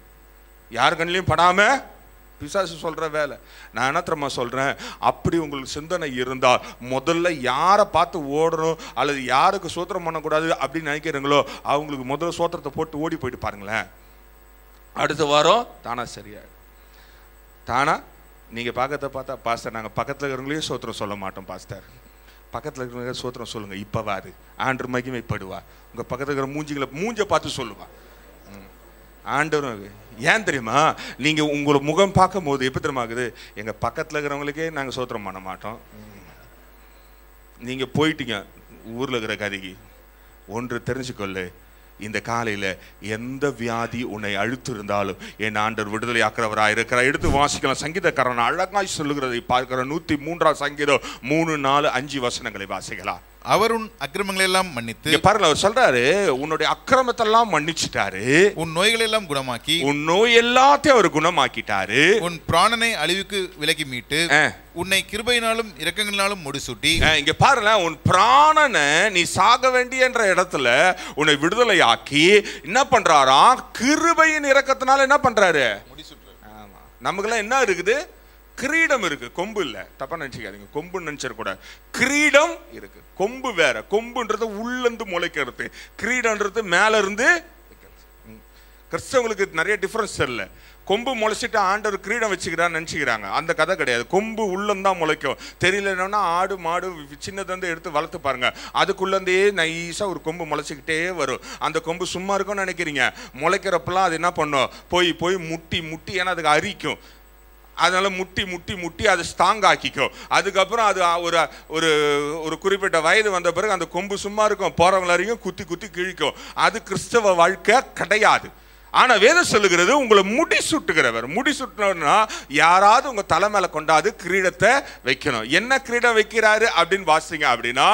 யார் கண்ணிலையும் படாம. பிசாசு சொல்ற வேலை. நான் என்ன தெரியுமா சொல்றேன், அப்படி உங்களுக்கு சிந்தனை இருந்தால் முதல்ல யாரை பார்த்து ஓடணும் அல்லது யாருக்கு சோத்திரம் பண்ணக்கூடாது அப்படின்னு நினைக்கிறீங்களோ அவங்களுக்கு முதல்ல சோத்திரத்தை போட்டு ஓடி போயிட்டு பாருங்களேன். அடுத்த வாரம் தானா சரியா தானா. நீங்கள் பார்க்கறத பார்த்தா, பாஸ்டர் நாங்கள் பக்கத்தில் இருக்கிறவங்களே சோத்திரம் சொல்ல மாட்டோம் பாஸ்டர், பக்கத்தில் இருக்கிறவங்க சோத்திரம் சொல்லுங்க, இப்போவாது ஆண்டர் மகிமைப்படுவா. உங்கள் பக்கத்தில் இருக்கிற மூஞ்சை பார்த்து சொல்லுவா ஆண்டவரும். ஏன் தெரியுமா, நீங்கள் உங்களை முகம் பார்க்கும் போது எப்போ தெரியுமா ஆகுது, எங்கள் பக்கத்தில் இருக்கிறவங்களுக்கே நாங்கள் சோத்திரம் பண்ண மாட்டோம். நீங்கள் போயிட்டீங்க ஊரில் இருக்கிற கதைக்கு. ஒன்று தெரிஞ்சுக்கொள்ளு, இந்த காலையில் எந்த வியாதி உன்னை அழுத்து இருந்தாலும் என் ஆண்டவர் விடுதலை ஆக்கிறவராக இருக்கிறார். எடுத்து வாசிக்கலாம். சங்கீதக்காரன் அழகாய் சொல்லுகிறதை பார்க்கிற 103 சங்கீதம் 3, 4, 5 வசனங்களை வாசிக்கலாம். அவர் உன் அக்கிரமங்களை எல்லாம் மன்னித்து, பாருங்க அவர் சொல்றாரு, உன்னுடைய அக்கிரமத்தை எல்லாம் மன்னிச்சுட்டாரு, உன் நோய்களை எல்லாம் குணமாக்கி, உன் நோய் எல்லாத்தையும் அவர் குணமாக்கிட்டாரு, உன் பிராணனை அழிவுக்கு விலக்கி மீட்டு, உன்னை கிருபையினாலும் இரக்கங்களினாலும் முடிசூட்டி. இங்க பாருங்க, உன் பிராணனை நீ சாக வேண்டியன்ற இடத்துல உன்னை விடுதலை ஆக்கி என்ன பண்றாரா, கிருபையின் இரக்கத்தினால என்ன பண்றாரு, முடிசூட்டு. ஆமா, நமக்கெல்லாம் என்ன இருக்குது, கிரீடம் இருக்கு, கொம்பு இல்ல, தப்பா நினைச்சுக்காதீங்க, கொம்பு நினைச்சிடக்கூடாது. கிரீடம் இருக்கு, கொம்பு வேற. கொம்புன்றது உள்ளிருந்து முளைக்கிறது, கிரீடம்ன்றது மேல இருந்து. கிறிஸ்தவங்களுக்கு நிறைய டிஃபரன்ஸ் தெரியல. கொம்பு முளைச்சிட்டு ஆண்டவர் கிரீடம் வச்சுக்கிறான்னு நினச்சிக்கிறாங்க. அந்த கதை கிடையாது. கொம்பு உள்ளந்தான் முளைக்கும். தெரியலன்னா ஆடு மாடு சின்னதுலேருந்து எடுத்து வளர்த்து பாருங்க, அதுக்குள்ளேருந்தே நைஸாக ஒரு கொம்பு முளைச்சிக்கிட்டே வரும். அந்த கொம்பு சும்மா இருக்கும்னு நினைக்கிறீங்க, முளைக்கிறப்பெல்லாம் அது என்ன பண்ணும், போய் போய் முட்டி முட்டி, ஏன்னா அதுக்கு அரிக்கும், அதனால முட்டி முட்டி முட்டி அதை ஸ்ட்ராங் ஆக்கிக்கும். அதுக்கப்புறம் அது ஒரு ஒரு ஒரு குறிப்பிட்ட வயது வந்த பிறகு அந்த கொம்பு சும்மா இருக்கும், போறவங்களையும் குத்தி குத்தி கிழிக்கும். அது கிறிஸ்தவ வாழ்க்கை கிடையாது. ஆனா வேதம் சொல்லுகிறது உங்களை முடி சுட்டுகிறவர். முடி சுட்டணும்னா யாராவது உங்க தலை மேல கொண்டாது கிரீடத்தை வைக்கணும். என்ன கிரீடம் வைக்கிறாரு அப்படின்னு வாசிங்க அப்படின்னா,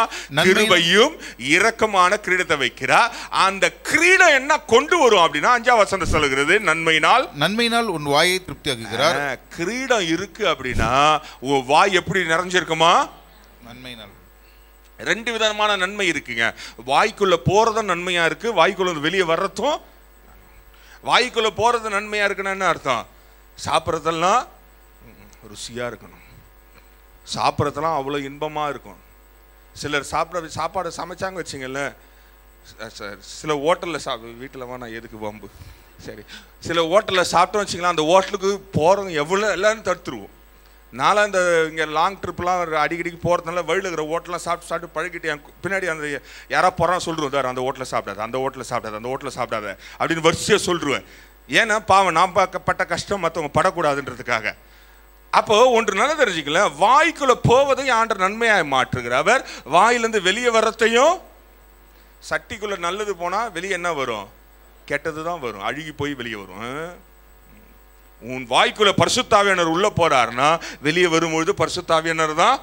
கிருபையும் இரக்கமான கிரீடத்தை வைக்கிறார். அந்த கிரீடம் என்ன கொண்டு வரும் அப்படின்னா 5ஆம் வசனம் சொல்லுகிறது, நன்மையினால் உன் வாயை திருப்தியாக்குகிறார். கிரீடம் இருக்கு அப்படின்னா உன் வாய் எப்படி நிறைஞ்சிருக்குமா? நன்மையினால். 2 விதமான நன்மை இருக்குங்க. வாய்க்குள்ள போறதும் நன்மையா இருக்கு, வாய்க்குள்ள வெளியே வர்றதும். வாய்க்குள்ள போறது நன்மையா இருக்குன்னு என்ன அர்த்தம்? சாப்பிட்றதெல்லாம் ருசியா இருக்கணும், சாப்பிட்றதெல்லாம் அவ்வளோ இன்பமா இருக்கும். சிலர் சாப்பாடு சமைச்சாங்க வச்சுங்கல்ல, சில ஹோட்டலில் வீட்டில் வேணா எதுக்கு வம்பு, சரி, சில ஹோட்டலில் சாப்பிட்டோம் வச்சிங்களா, அந்த ஹோட்டலுக்கு போகிறவங்க எவ்வளோ எல்லாரும் தடுத்துருவோம். நானும் இந்த இங்கே லாங் ட்ரிப்லாம் அடிக்கடிக்கு போகிறதுனால வழியில் இருக்கிற ஹோட்டலாம் சாப்பிட்டு பழகிட்டு என் பின்னாடி அந்த யாராவது போகிறான் சொல்லிடுவோம், சார் அந்த ஹோட்டலில் சாப்பிடாது, அந்த ஹோட்டலில் சாப்பிடாது, அந்த ஹோட்டலில் சாப்பிடாத அப்படின்னு வரிசையாக சொல்லிடுவேன். ஏன்னா பாவம் நான் பட்ட கஷ்டம் மற்றவங்க படக்கூடாதுன்றதுக்காக. அப்போ ஒன்று நல்லா தெரிஞ்சுக்கல, வாய்க்குள்ள போவதை ஆண்டவர் நன்மையாக மாற்றுகிறவர், வாயிலிருந்து வெளியே வர்றதையும். சட்டிக்குள்ள நல்லது போனால் வெளியே என்ன வரும்? கெட்டது தான் வரும், அழுகி போய் வெளியே வரும். உன் வாய்க்குள்ள பரிசுத்த ஆவியானவர் உள்ள போறாருன்னா வெளியே வரும்பொழுது பரிசுத்த ஆவியானவர் தான்.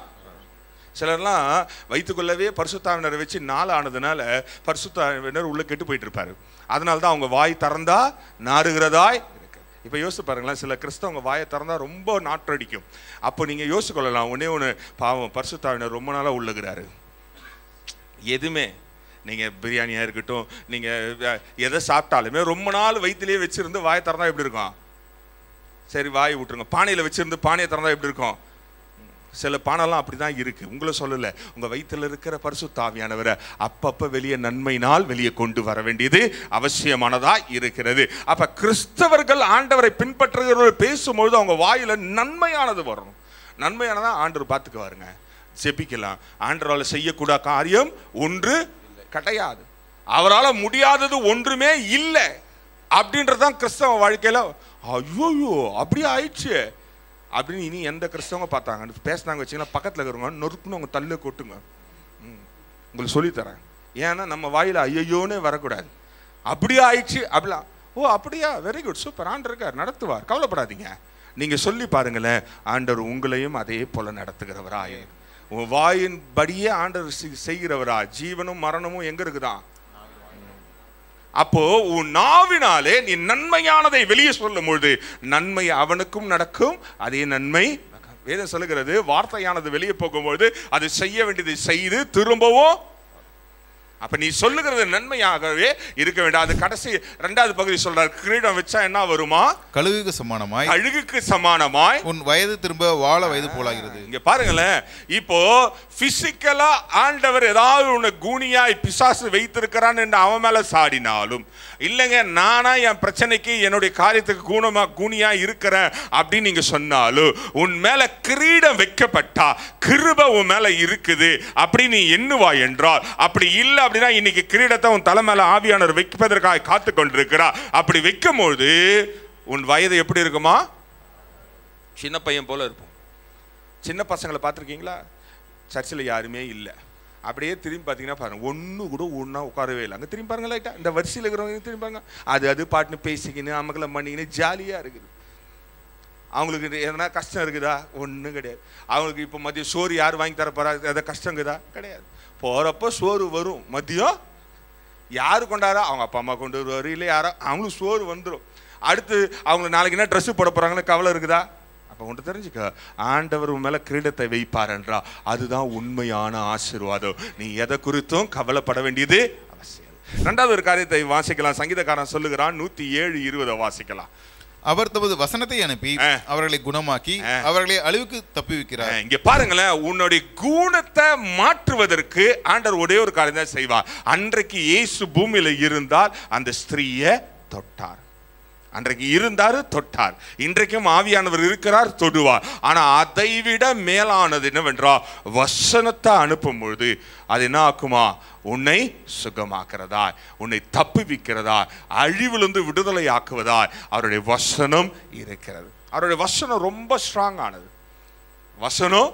சிலர்லாம் வயிற்றுக்குள்ளவே பரிசுத்த ஆவியானவரை வச்சு நாள் ஆனதுனால பரிசுத்த ஆவியானவர் உள்ள கெட்டு போயிட்டு இருப்பாரு. அதனால தான் அவங்க வாய் திறந்தா நாறுகிறதாய் இருக்கு. இப்போ யோசிச்சு பாருங்களேன், சில கிறிஸ்தவங்க வாயை திறந்தா ரொம்ப நாற்றடிக்கும். அப்போ நீங்க யோசிக்கொள்ளலாம், ஒன்று பாவம் பரிசுத்த ஆவியானவர் ரொம்ப நாளாக உள்ளுகிறாரு. எதுவுமே நீங்கள் பிரியாணியாக இருக்கட்டும், நீங்கள் எதை சாப்பிட்டாலுமே ரொம்ப நாள் வயிற்றுலேயே வச்சுருந்து வாயை திறந்தா எப்படி இருக்கும்? சரி வாய் விட்டுருங்க. பானையில் வச்சிருந்து பானையை திறந்தா எப்படி இருக்கும்? சில பானைலாம் அப்படி தான் இருக்குது. உங்களை சொல்லலை, உங்கள் வயிற்றில் இருக்கிற பரிசுத்த ஆவியானவரை அப்பப்போ வெளியே நன்மையினால் வெளியே கொண்டு வர வேண்டியது அவசியமானதாக இருக்கிறது. அப்போ கிறிஸ்தவர்கள் ஆண்டவரை பின்பற்றுகிறவர்கள் பேசும்பொழுது அவங்க வாயில் நன்மையானது வரணும். நன்மையானதான் ஆண்டவர் பார்த்துக்குவாருங்க. ஜெபிக்கலாம். ஆண்டவரால் செய்யக்கூடாத காரியம் ஒன்று கிடையாது, அவரால் முடியாதது ஒன்றுமே இல்லை அப்படின்றதான் கிறிஸ்தவ வாழ்க்கையில். ஐயோயோ அப்படி ஆயிடுச்சு அப்படின்னு இனி எந்த கிறிஸ்தவங்க பார்த்தாங்க பேசினாங்க வச்சிங்கன்னா பக்கத்தில் இருக்கிறவங்க நொறுக்குன்னு அவங்க தள்ள கொட்டுங்க. உங்களுக்கு சொல்லித்தரேன். ஏன்னா நம்ம வாயில் ஐயோன்னு வரக்கூடாது. அப்படியே ஆயிடுச்சு அப்படிலாம். ஓ அப்படியா, வெரி குட், சூப்பர், ஆண்டவர் இருக்கார், நடத்துவார், கவலைப்படாதீங்க. நீங்கள் சொல்லி பாருங்களேன், ஆண்டவர் உங்களையும் அதே போல் நடத்துகிறவராய், உன் வாயின் படியே ஆண்டவர் செய்கிறவரா. ஜீவனும் மரணமும் எங்கே இருக்குதான்? அப்போ உன் நாவினாலே நீ நன்மையானதை வெளியே சொல்லும் பொழுது நன்மை அவனுக்கும் நடக்கும், அதே நன்மை. வேதம் சொல்லுகிறது, வார்த்தையானது வெளியே போகும்போது அது செய்ய வேண்டியதை செய்து திரும்பவும். அப்ப நீ சொல்லுகிறது நன்மையாகவே இருக்க வேண்டாம். அது கடைசி 2வது பகுதி சொல்றார், கிரீடம் வச்சா என்ன வருமா? கழுகுக்கு சமானமாய், அழுகுக்கு சமானமாய் உன் வயது திரும்ப வாழ வயது போலாகிறது. இங்க பாருங்களேன், இப்போ பிசிக்கலா ஆண்டவர் ஏதாவது உன்னை கூனியாய் பிசாசு வைத்திருக்கிறான் என்று அவன் மேல சாடினாலும், இல்லைங்க நானா என் பிரச்சனைக்கு என்னுடைய காரியத்துக்கு கூனியா இருக்கிறேன் அப்படின்னு நீங்க சொன்னாலும், உன் மேல கிரீடம் வைக்கப்பட்டா கிருபை உன் மேல இருக்குது அப்படி நீ எண்ணுவாய் என்றால், அப்படி இல்லை அப்படின்னா இன்னைக்கு கிரீடத்தை உன் தலை மேல ஆவியானவர் வைப்பதற்காக காத்து கொண்டிருக்கிறார். அப்படி வைக்கும் போது உன் வயது எப்படி இருக்குமா? சின்ன பையன் போல இருப்போம். சின்ன பசங்களை பார்த்துருக்கீங்களா? சர்ச்சில் யாருமே இல்லை, அப்படியே திரும்பி பார்த்தீங்கன்னா பாருங்க, ஒன்று கூட ஒன்றா உட்காரவே இல்லை. அங்கே திரும்பி பாருங்க, லைட்டாக இந்த வரிசையில் இருக்கிறவங்க திரும்பி பாருங்க, அது பாட்டுன்னு பேசிக்கின்னு அமக்கலை பண்ணிக்கின்னு ஜாலியாக இருக்குது. அவங்களுக்கு எதனா கஷ்டம் இருக்குதா? ஒன்றும் கிடையாது. அவங்களுக்கு இப்போ மதியம் சோறு யார் வாங்கி தரப்போறா? எதாவது கஷ்டம் இருக்குதா? கிடையாது. போகிறப்போ சோறு வரும். மதியம் யார் கொண்டாரா? அவங்க அப்பா அம்மா கொண்டு வருவார், இல்லை யாரோ, அவங்களுக்கு சோறு வந்துடும். அடுத்து அவங்களுக்கு நாளைக்கு என்ன ட்ரெஸ்ஸு போட போகிறாங்கன்னு கவலை இருக்குதா? அப்போ ஒன்று தெரிஞ்சுக்க, ஆண்டவர் மேலே கிரீடத்தை வைப்பார் என்றா அதுதான் உண்மையான ஆசீர்வாதம். நீ எதை குறித்தும் கவலைப்பட வேண்டியது அவசியம். 2வது ஒரு காரியத்தை வாசிக்கலாம். சங்கீதக்காரன் சொல்லுகிறான், 107:20 வாசிக்கலாம். அவர் தமது வசனத்தை அனுப்பி அவர்களை குணமாக்கி அவர்களை அழிவுக்கு தப்புவிக்கிறார். இங்க பாருங்களேன், உன்னுடைய குணத்தை மாற்றுவதற்கு ஆண்டவர் ஒரே ஒரு காரியம் தான் செய்வார். அன்றைக்கு இயேசு பூமியில இருந்தால் அந்த ஸ்திரீயை தொட்டார். அன்றைக்கு இருந்தாரு, தொட்டார். இன்றைக்கும் ஆவியானவர் இருக்கிறார், தொடுவார். ஆனா அதை விட மேலானது என்னவென்றால், வசனத்தை அனுப்பும் பொழுது அது என்ன ஆக்குமா? உன்னை சுகமாக்குறதா, உன்னை தப்புவிக்கிறதா, அழிவிலிருந்து விடுதலை ஆக்குவதா அவருடைய வசனம் இருக்கிறது. அவருடைய வசனம் ரொம்ப ஸ்ட்ராங் ஆனது. வசனம்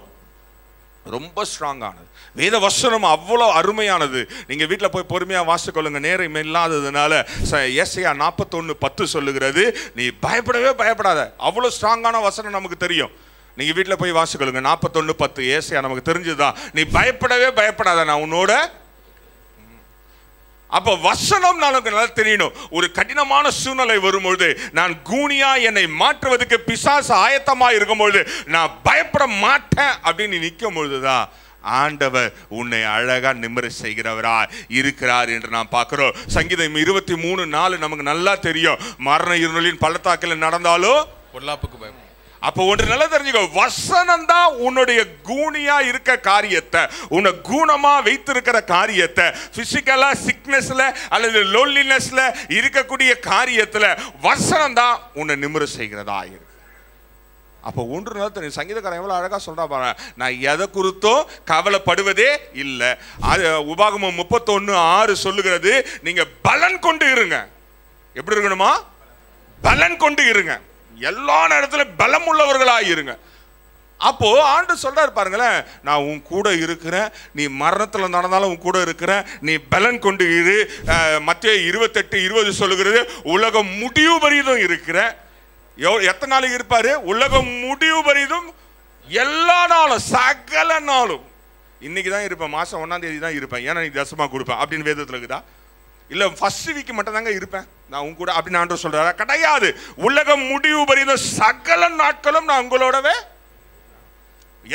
ரொம்ப ஸ்ட்ராங் ஆனது. வேத வசனம் அவ்வளோ அருமையானது. நீங்க வீட்டில் போய் பொறுமையா வாசிக்கொள்ளுங்க. நேரம் இல்லாததுனால ஏசாயா 41:10 சொல்லுகிறது, நீ பயப்படவே பயப்படாத. அவ்வளோ ஸ்ட்ராங்கான வசனம் நமக்கு தெரியும். நீங்க வீட்டில் போய் வாசிக்கொள்ளுங்க. 41:10 ஏசாயா நமக்கு தெரிஞ்சுதான். நீ பயப்படவே பயப்படாத, நான் உன்னோட. அப்ப வசனம் நமக்கு நல்லா தெரியணும். ஒரு கடினமான சூழ்நிலை வரும்பொழுது, நான் கூனியா என்னை மாற்றுவதற்கு பிசாசு ஆயத்தமா இருக்கும்பொழுது நான் பயப்பட மாட்டேன் அப்படின்னு நிற்கும் பொழுதுதான் ஆண்டவர் உன்னை அழகா நிம்மதி செய்கிறவரா இருக்கிறார் என்று நாம் பார்க்கிறோம். சங்கீதம் 23:4 நமக்கு நல்லா தெரியும். மரண இருளின் பள்ளத்தாக்கில் நடந்தாலும் பொல்லாப்புக்கு பயப்படும். அப்போ ஒன்று நல்லா தெரிஞ்சுக்கோ, வசனம் தான் உன்னுடைய கூனியா இருக்க காரியத்தை, உன்னை கூணமா வைத்திருக்கிற காரியத்தை, பிசிக்கலா சிக்னஸ்ல அல்லது லோன்லினஸ்ல இருக்கக்கூடிய காரியத்துல வசனம் தான் உன்னை நிமிர செய்கிறதா இருக்கு. அப்போ ஒன்று நல்லா தெரியும். சங்கீதக்காரன் எவ்வளவு அழகா சொல்றா பாரு, நான் எதை குறித்தோ கவலைப்படுவதே இல்லை. அது உபாகமம் 31:6 சொல்லுகிறது, நீங்க பலன் கொண்டு இருங்க. எப்படி இருக்கணுமா? பலன் கொண்டு இருங்க. எல்லா நேரத்திலும் பலம் உள்ளவர்களாக இருங்க. அப்போ ஆண்டு சொல்றாரு பாருங்களேன், நான் உன் கூட இருக்கிறேன், நீ மரணத்தில் நடந்தாலும் உன் கூட இருக்கிறேன், நீ பலன் கொண்டு இரு. மத்தேயு 28:20 சொல்லுகிறது, உலகம் முடிவு பரியதும் இருக்கிறேன். எத்தனை நாளைக்கு இருப்பாரு? உலகம் முடிவு பரியதும் எல்லா நாளும், சகல நாளும். இன்னைக்கு தான் இருப்பேன், மாசம் 1ஆம் தேதி தான் இருப்பேன், ஏன்னா நீ தசமா கொடுப்பேன் அப்படின்னு வேதத்தில் இருக்குதா? இல்ல ஃபர்ஸ்ட் வீக் மட்டும் தாங்க இருப்பேன் நான் உங்க கூட அப்படின்னு ஆண்டவர் சொல்றாரா? கிடையாது. உலகம் முடிவு பரியதும் சகல நாட்களும் நான் உங்களோடவே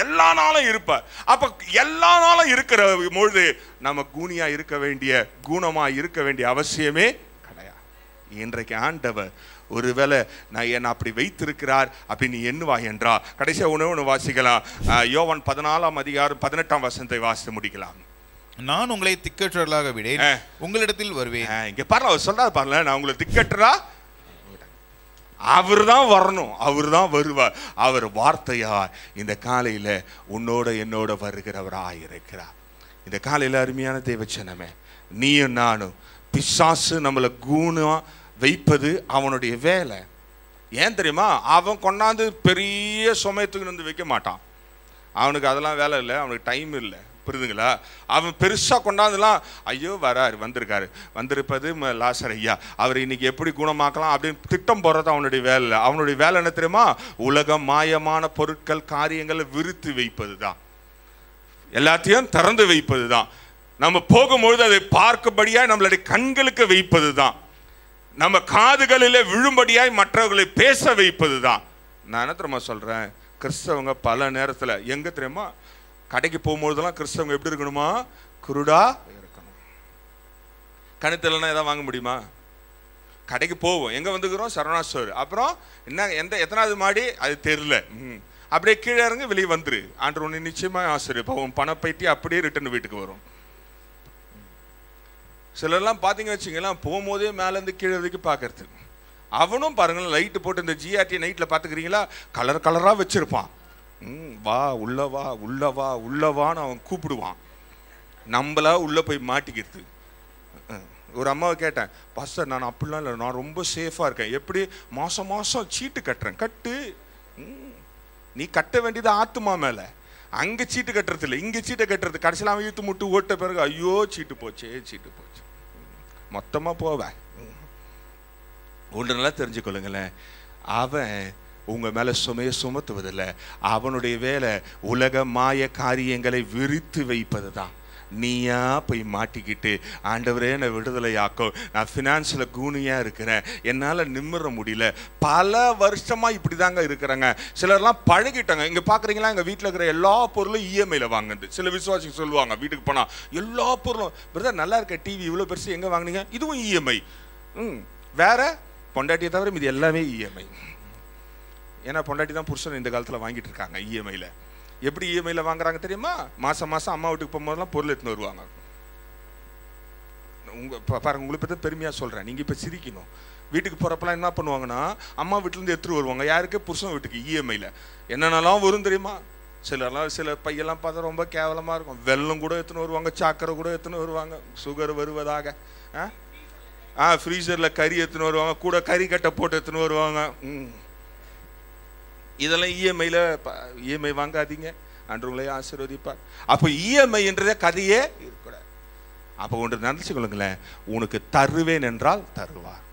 எல்லா நாளும் இருப்பார். அப்ப எல்லா நாளும் இருக்கிற பொழுது நம்ம கூனியா இருக்க வேண்டிய, கூணமா இருக்க வேண்டிய அவசியமே கிடையாது. இன்றைக்கு ஆண்டவர் ஒருவேளை நான் என்ன அப்படி வைத்திருக்கிறார் அப்படின்னு எண்ணுவா என்றா, கடைசியா ஒன்று வாசிக்கலாம். யோவான் 14:18 வாசித்து முடிக்கலாம். நான் உங்களை திக்கற்றவர்களாக விடேன், உங்களிடத்தில் வருவேன். இங்க பாருங்க, அவர் சொல்றாரு பாருங்க, நான் உங்களை திக்கற்றா, அவர் தான் வரணும், அவர் தான் வருவார். அவர் வார்த்தையா இந்த காலையில உன்னோட என்னோட வருகிறவராய் இருக்கிறார். இந்த காலையில அருமையான தேவச்சனமே, நீயும் நானும், பிசாசு நம்மளை கூணம் வைப்பது அவனுடைய வேலை. ஏன் தெரியுமா? அவன் கொண்டாந்து பெரிய சுமையத்துக்கு வந்து வைக்க மாட்டான். அவனுக்கு அதெல்லாம் வேலை இல்லை, அவனுக்கு டைம் இல்லை. புரியுதுங்களா? அவன் பெருசா கொண்டாந்துலாம், ஐயோ வராரு, வந்திருக்காரு, வந்திருப்பது லாசர் ஐயா, அவர் இன்னைக்கு எப்படி குணமாக்கலாம் அப்படின்னு திட்டம் போடுறது அவனுடைய வேலை. அவனுடைய வேலை என்ன தெரியுமா? உலகம் மாயமான பொருட்கள் காரியங்களை விரித்து வைப்பது தான், எல்லாத்தையும் திறந்து வைப்பது தான், நம்ம போகும்பொழுது அதை பார்க்கும்படியாய் நம்மளுடைய கண்களுக்கு வைப்பது தான், நம்ம காதுகளிலே விழும்படியாய் மற்றவர்களை பேச வைப்பது தான். நான் என்ன தெரியுமா சொல்றேன், கிறிஸ்தவங்க பல நேரத்தில் எங்க தெரியுமா, கடைக்கு போகும்போதெல்லாம் கிறிஸ்தவங்க எப்படி இருக்கணுமா? குருடா இருக்கணும். கணத்திலன்னா எதாவது வாங்க முடியுமா? கடைக்கு போவோம், எங்க வந்துக்கிறோம்? சரவணா ஸ்டோர். அப்புறம் என்ன, எத்தனாவது மாடி அது தெரியல, அப்படியே கீழே இறங்கி வெளியே வந்துரு, ஆண்டு ஒன்று நிச்சயமா ஆசிரியர் உன் பணம் பைத்தி அப்படியே ரிட்டர்ன் வீட்டுக்கு வரும். சிலர்லாம் பார்த்தீங்க வச்சுங்களா, போகும்போதே மேலேருந்து கீழே வரைக்கும் பார்க்கறது. அவனும் பாருங்களேன், லைட்டு போட்டு இந்த ஜிஆர்டி நைட்டில் பார்த்துக்கிறீங்களா, கலர் கலராக வச்சிருப்பான். வா உள்ளவா உள்ளவா உள்ளவான்னு அவன் கூப்பிடுவான். நம்மளா உள்ள போய் மாட்டிக்கிறது. ஒரு அம்மாவை கேட்டேன், பாஸ்டர் நான் அப்படிலாம் இல்லை, நான் ரொம்ப சேஃபாக இருக்கேன். எப்படி? மாதம் மாதம் சீட்டு கட்டுறேன். கட்டு, நீ கட்ட வேண்டியது ஆத்துமா மேலே, அங்கே சீட்டு கட்டுறது இல்லை, இங்கே சீட்டை கட்டுறது. கடைசியில் அவன் இழுத்து முட்டு ஓட்ட பிறகு ஐயோ சீட்டு போச்சே, சீட்டு போச்சு, மொத்தமாக போவேன். ஒன்று நல்லா தெரிஞ்சுக்கொள்ளுங்களேன், அவன் உங்க மேல சுமையை சுமத்துவதில்லை. அவனுடைய வேலை உலக மாய காரியங்களை விரித்து வைப்பது தான். நீயா போய் மாட்டிக்கிட்டு, ஆண்டவரே என்னை விடுதலையாக்கும், நான் ஃபினான்ஸில் கூனியாக இருக்கிறேன், என்னால் நிம்மற முடியல, பல வருஷமாக இப்படி தாங்க இருக்கிறாங்க. சிலர்லாம் பழகிட்டாங்க. இங்கே பார்க்குறீங்களா, எங்கள் வீட்டில் இருக்கிற எல்லா பொருளும் இஎம்ஐயில் வாங்குது. சில விசுவாசிகள் சொல்லுவாங்க, வீட்டுக்கு போனால் எல்லா பொருளும், பிரதர் நல்லா இருக்க டிவி இவ்வளோ பெருசு எங்கே வாங்கினீங்க? இதுவும் இஎம்ஐ. வேற பொண்டாட்டியை தவிர இது எல்லாமே இஎம்ஐ. ஏன்னா பொண்டாட்டி தான் புருஷன் இந்த காலத்தில் வாங்கிட்டு இருக்காங்க இஎம்ஐயில். எப்படி இஎம்ஐயில் வாங்குறாங்க தெரியுமா? மாதம் மாதம் அம்மா வீட்டுக்கு போகும்போதெல்லாம் பொருள் எடுத்துன்னு வருவாங்க. பாருங்க, உங்களை பற்றி பெருமையாக சொல்கிறேன், நீங்கள் இப்போ சிரிக்கணும். வீட்டுக்கு போகிறப்பெல்லாம் என்ன பண்ணுவாங்கன்னா, அம்மா வீட்டிலேருந்து எடுத்துகிட்டு வருவாங்க. யாருக்கு? புருஷன் வீட்டுக்கு. இஎம்ஐயில் என்னென்னலாம் வரும் தெரியுமா? சில பையெல்லாம் பார்த்தா ரொம்ப கேவலமாக இருக்கும். வெல்லம் கூட எடுத்துன்னு வருவாங்க, சக்கரை கூட எடுத்துன்னு வருவாங்க, சுகர் வருவதாக. ஃப்ரீசரில் கறி எடுத்துன்னு வருவாங்க, கூட கறி கட்டை போட்டு எடுத்துன்னு வருவாங்க. இதெல்லாம் இஎம்ஐ வாங்காதீங்க, அன்றுங்களே ஆசீர்வதிப்பார். அப்போ இஎம்ஐன்றதே கதையே இருக்கக்கூடாது. அப்போ ஒன்று நினச்சிக்கொள்ளுங்களேன், உனக்கு தருவேன் என்றால் தருவார்,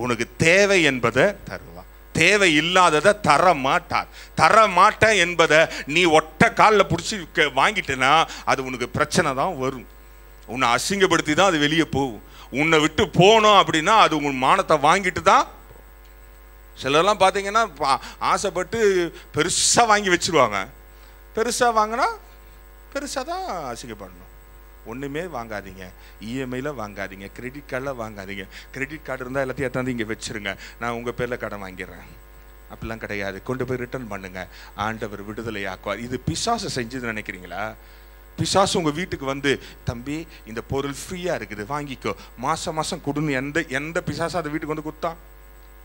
உனக்கு தேவை என்பதை தருவார், தேவை இல்லாததை தர மாட்டார். தர மாட்டேன் என்பதை நீ ஒட்ட காலில் பிடிச்சி வாங்கிட்டேன்னா அது உனக்கு பிரச்சனை தான் வரும். உன்னை அசிங்கப்படுத்தி தான் அது வெளியே போகும். உன்னை விட்டு போனோம் அப்படின்னா அது உன் மானத்தை வாங்கிட்டு தான். சிலர்லாம் பார்த்தீங்கன்னா ஆசைப்பட்டு பெருசாக வாங்கி வச்சுருவாங்க. பெருசாக வாங்கினா பெருசாக தான் அசிங்கப்படணும். ஒன்றுமே வாங்காதீங்க, இஎம்ஐயில் வாங்காதீங்க, கிரெடிட் கார்டில் வாங்காதீங்க. கிரெடிட் கார்டு இருந்தால் எல்லாத்தையும் எடுத்தாந்து இங்கே வச்சுருங்க, நான் உங்கள் பேரில் கடன் வாங்கிடுறேன், அப்படிலாம் கிடையாது. கொண்டு போய் ரிட்டர்ன் பண்ணுங்க, ஆண்டவர் விடுதலை ஆக்குவார். இது பிசாசு செஞ்சதுன்னு நினைக்கிறீங்களா? பிசாசு உங்கள் வீட்டுக்கு வந்து, தம்பி இந்த பொருள் ஃப்ரீயாக இருக்குது வாங்கிக்கோ, மாதம் மாதம் கொடுன்னு எந்த பிசாசும் அதை வீட்டுக்கு வந்து கொடுத்தான்?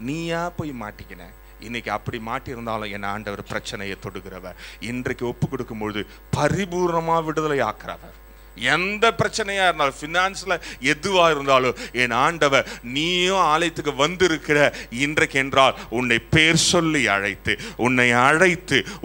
நீயா போய் மாட்டிக்கின. இன்னைக்கு அப்படி மாட்டியிருந்தாலும் என் ஆண்டவர் பிரச்சனையை தொடுகிறவர். இன்றைக்கு ஒப்பு கொடுக்கும்பொழுது பரிபூர்ணமாக விடுதலை ஆக்குறவர். எந்த பிரச்சனையா இருந்தாலும், ஃபினான்ஸ்ல எதுவா இருந்தாலும், என் ஆண்டவர் நீயும் ஆலயத்துக்கு வந்திருக்கிற இன்றைக்கு என்றால் உன்னை பேர் சொல்லி அழைத்து,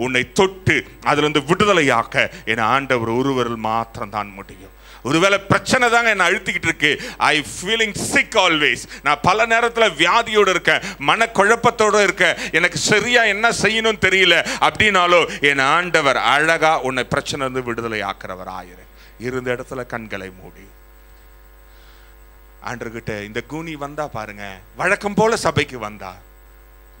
உன்னை தொட்டு அதிலிருந்து விடுதலையாக்க என் ஆண்டவர் ஒருவரில் மாத்திரம் தான் முடியும். ஒருவேளை பிரச்சனை தாங்க என்ன அழுத்திக்கிட்டு இருக்கு, ஐ ஃபீலிங் சிக் ஆல்வேஸ், நான் பல நேரத்தில் வியாதியோடு இருக்கேன், மனக்குழப்பத்தோடு இருக்கேன், எனக்கு சரியா என்ன செய்யணும்னு தெரியல அப்படின்னாலும் என் ஆண்டவர் அழகா உன்னை பிரச்சனை இருந்து விடுதலை ஆக்கிறவர் ஆயிரு. இருந்த இடத்துல கண்களை மூடி ஆண்டவர்கிட்ட இந்த கூனி வந்தா பாருங்க, வழக்கம் போல சபைக்கு வந்தா.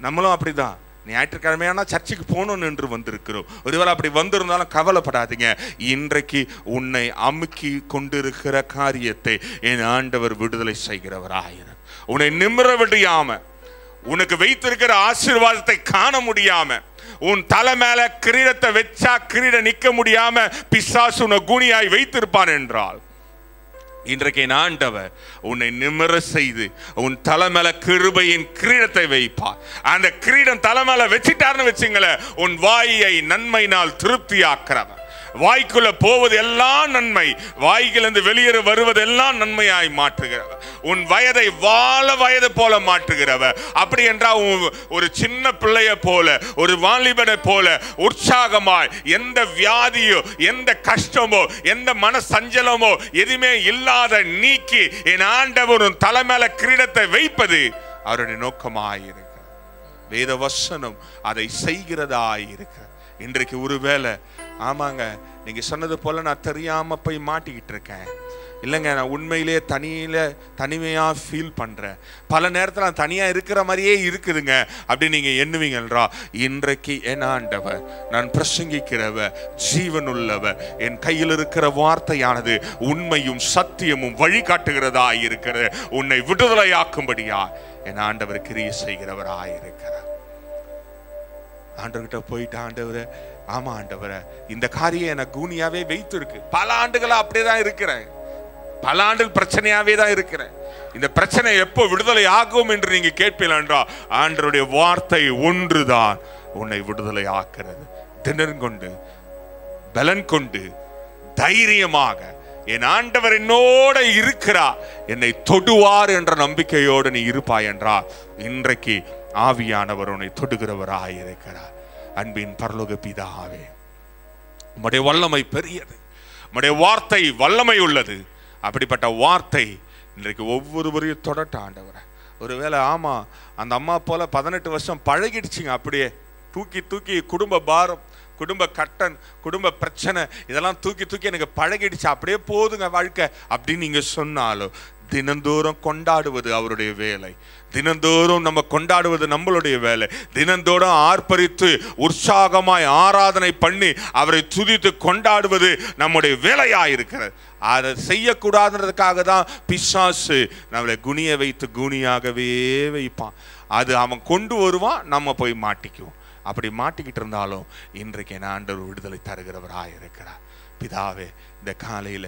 நம்மளும் அப்படிதான், ஞாயிற்றுக்கிழமையான சர்ச்சுக்கு போகணும்னு என்று வந்திருக்கிறோம். ஒருவேளை அப்படி வந்திருந்தாலும் கவலைப்படாதீங்க. இன்றைக்கு உன்னை அமுக்கி கொண்டிருக்கிற காரியத்தை என் ஆண்டவர் விடுதலை செய்கிறவர் ஆயிரம். உன்னை நிமிர விடாம, உனக்கு வைத்திருக்கிற ஆசீர்வாதத்தை காண முடியாம, உன் தலை மேல கிரீடத்தை வச்சா கிரீட நிக்க முடியாம பிசாசு உன்னை கூனியாய் வைத்திருப்பான் என்றால், இன்றைக்கு என் ஆண்டவர் உன்னை நிமிர செய்து உன் தலை மேல கிருபையின் கிரீடத்தை வைப்பார். அந்த கிரீடம் தலை மேல வச்சிட்டாருன்னு வச்சுங்களேன், உன் வாயை நன்மையினால் திருப்தி ஆக்கிறவர். வாய்க்குள்ள போவது எல்லாம் நன்மை, வாய்க்கிலிருந்து வெளியேற வருவதெல்லாம் நன்மையாய் மாற்றுகிறவர். உன் வயதை வாழ வயது போல மாற்றுகிறவர். அப்படி என்றால் ஒரு சின்ன பிள்ளைய போல, ஒரு வாலிபனை போல உற்சாகமாய், எந்த வியாதியோ எந்த கஷ்டமோ எந்த மன சஞ்சலமோ எதுவுமே இல்லாத நீக்கி என் ஆண்டவர் உன் தலை மேல கிரீடத்தை வைப்பது அவருடைய நோக்கமாயிருக்க. வேத வசனம் அதை செய்கிறதாயிருக்க. இன்றைக்கு ஒருவேளை ஆமாங்க, நீங்க சொன்னது போல நான் தெரியாம போய் மாட்டிக்கிட்டு இருக்கேன், இல்லைங்க நான் உண்மையிலே தனிமையா ஃபீல் பண்றேன், பல நேரத்தில் நான் தனியா இருக்கிற மாதிரியே இருக்குதுங்க அப்படி நீங்க எண்ணுவீங்கன்றா, இன்றைக்கு என் ஆண்டவர், நான் பிரசங்கிக்கிறவர், ஜீவனுள்ளவர், என் கையில் இருக்கிற வார்த்தையானது உண்மையும் சத்தியமும் வழிகாட்டுகிறதா இருக்கிறது. உன்னை விடுதலையாக்கும்படியா என் ஆண்டவர் கிரியை செய்கிறவராயிருக்கிறார். ஆண்டவர்கிட்ட போயிட்டு, ஆண்டவரே, ஆமா ஆண்டவரே, இந்த காரியம் எனக்கு கூனியாவே வைத்திருக்கு, பல ஆண்டுகளா அப்படியேதான் இருக்கிறேன், பல ஆண்டுகள் பிரச்சனையாவே தான் இருக்கிறேன், இந்த பிரச்சனை எப்போ விடுதலை ஆகும் என்று நீங்க கேட்பீர்கள் என்றால், ஆண்டவருடைய வார்த்தை ஒன்றுதான் உன்னை விடுதலை ஆக்கிறது. திடன் கொண்டு, பலன் கொண்டு, தைரியமாக என் ஆண்டவர் என்னோட இருக்கிறார், என்னை தொடுவார் என்ற நம்பிக்கையோடு நீ இருப்பாய் என்றால், இன்றைக்கு ஆவியானவர் உன்னை தொடுகிறவராயிருக்கிறார். அன்பின் பரலோக பிதாவே, உம்முடைய வல்லமை பெரியது, உம்முடைய வார்த்தை வல்லமை உள்ளது. அப்படிப்பட்ட வார்த்தை இன்றைக்கு ஒவ்வொருவரையும் தொடட்ட ஆண்டவரே. ஒருவேளை ஆமா, அந்த அம்மா போல 18 வருஷம் பழகிடுச்சிங்க, அப்படியே தூக்கி தூக்கி குடும்ப பாரம், குடும்ப கட்டன், குடும்ப பிரச்சனை இதெல்லாம் தூக்கி எனக்கு பழகிடுச்சு, அப்படியே போதுங்க வாழ்க்கை அப்படின்னு நீங்க சொன்னாலும், தினந்தோறும் கொண்டாடுவது அவருடைய வேலை, தினந்தோறும் நம்ம கொண்டாடுவது நம்மளுடைய வேலை, தினந்தோறும் ஆர்ப்பரித்து உற்சாகமாய் ஆராதனை பண்ணி அவரை துதித்து கொண்டாடுவது நம்முடைய வேலையாயிருக்கிறது. அதை செய்யக்கூடாதுன்றதுக்காக தான் பிசாசு நம்மளை குனிய வைத்து குனியாகவே வைப்பான். அது அவன் கொண்டு வருவான், நம்ம போய் மாட்டிக்குவோம். அப்படி மாட்டிக்கிட்டு இருந்தாலும் இன்றைக்கு என் ஆண்டவர் விடுதலை தருகிறவராயிருக்கிறார். பிதாவே, இந்த காலையில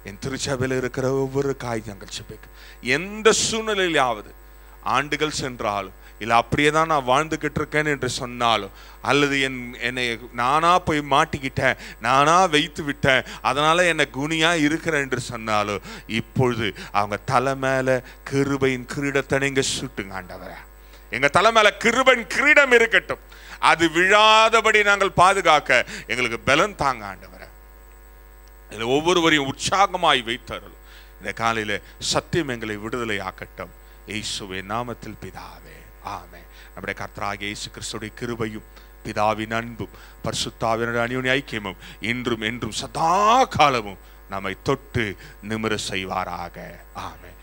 என் திருச்சபையில் இருக்கிற ஒவ்வொரு காய்கங்கள் சபைக்கு எந்த சூழ்நிலையிலாவது ஆண்டுகள் சென்றாலும், இல்லை அப்படியே தான் நான் வாழ்ந்துக்கிட்டு இருக்கேன் என்று சொன்னாலும், அல்லது என்னை நானா போய் மாட்டிக்கிட்டேன், நானா வைத்து விட்டேன், அதனால என்னை குனியா இருக்கிறேன் என்று சொன்னாலும், இப்பொழுது அவங்க தலை மேல கிருபையின் கிரீடத்தை நீங்க சுட்டுங்க ஆண்டவரே. எங்க தலை மேல கிருபையின் கிரீடம் இருக்கட்டும், அது விழாதபடி நாங்கள் பாதுகாக்க எங்களுக்கு பலன் தாங்க ஆண்டவரே. இதில் ஒவ்வொருவரையும் உற்சாகமாய் வைத்தார்கள். இந்த காலையில சத்தியம் எங்களை விடுதலை ஆக்கட்டும். இயேசுவின் நாமத்தில் பிதாவே, ஆமென். நம்முடைய கர்த்தராகிய இயேசு கிறிஸ்துவின் கிருபையும் பிதாவின் அன்பும் பரிசுத்தாவின் அந்யோன்ய ஐக்கியமும் இன்றும் என்றும் சதா காலமும் நம்மை தொட்டு நிமிர செய்வாராக. ஆமென்.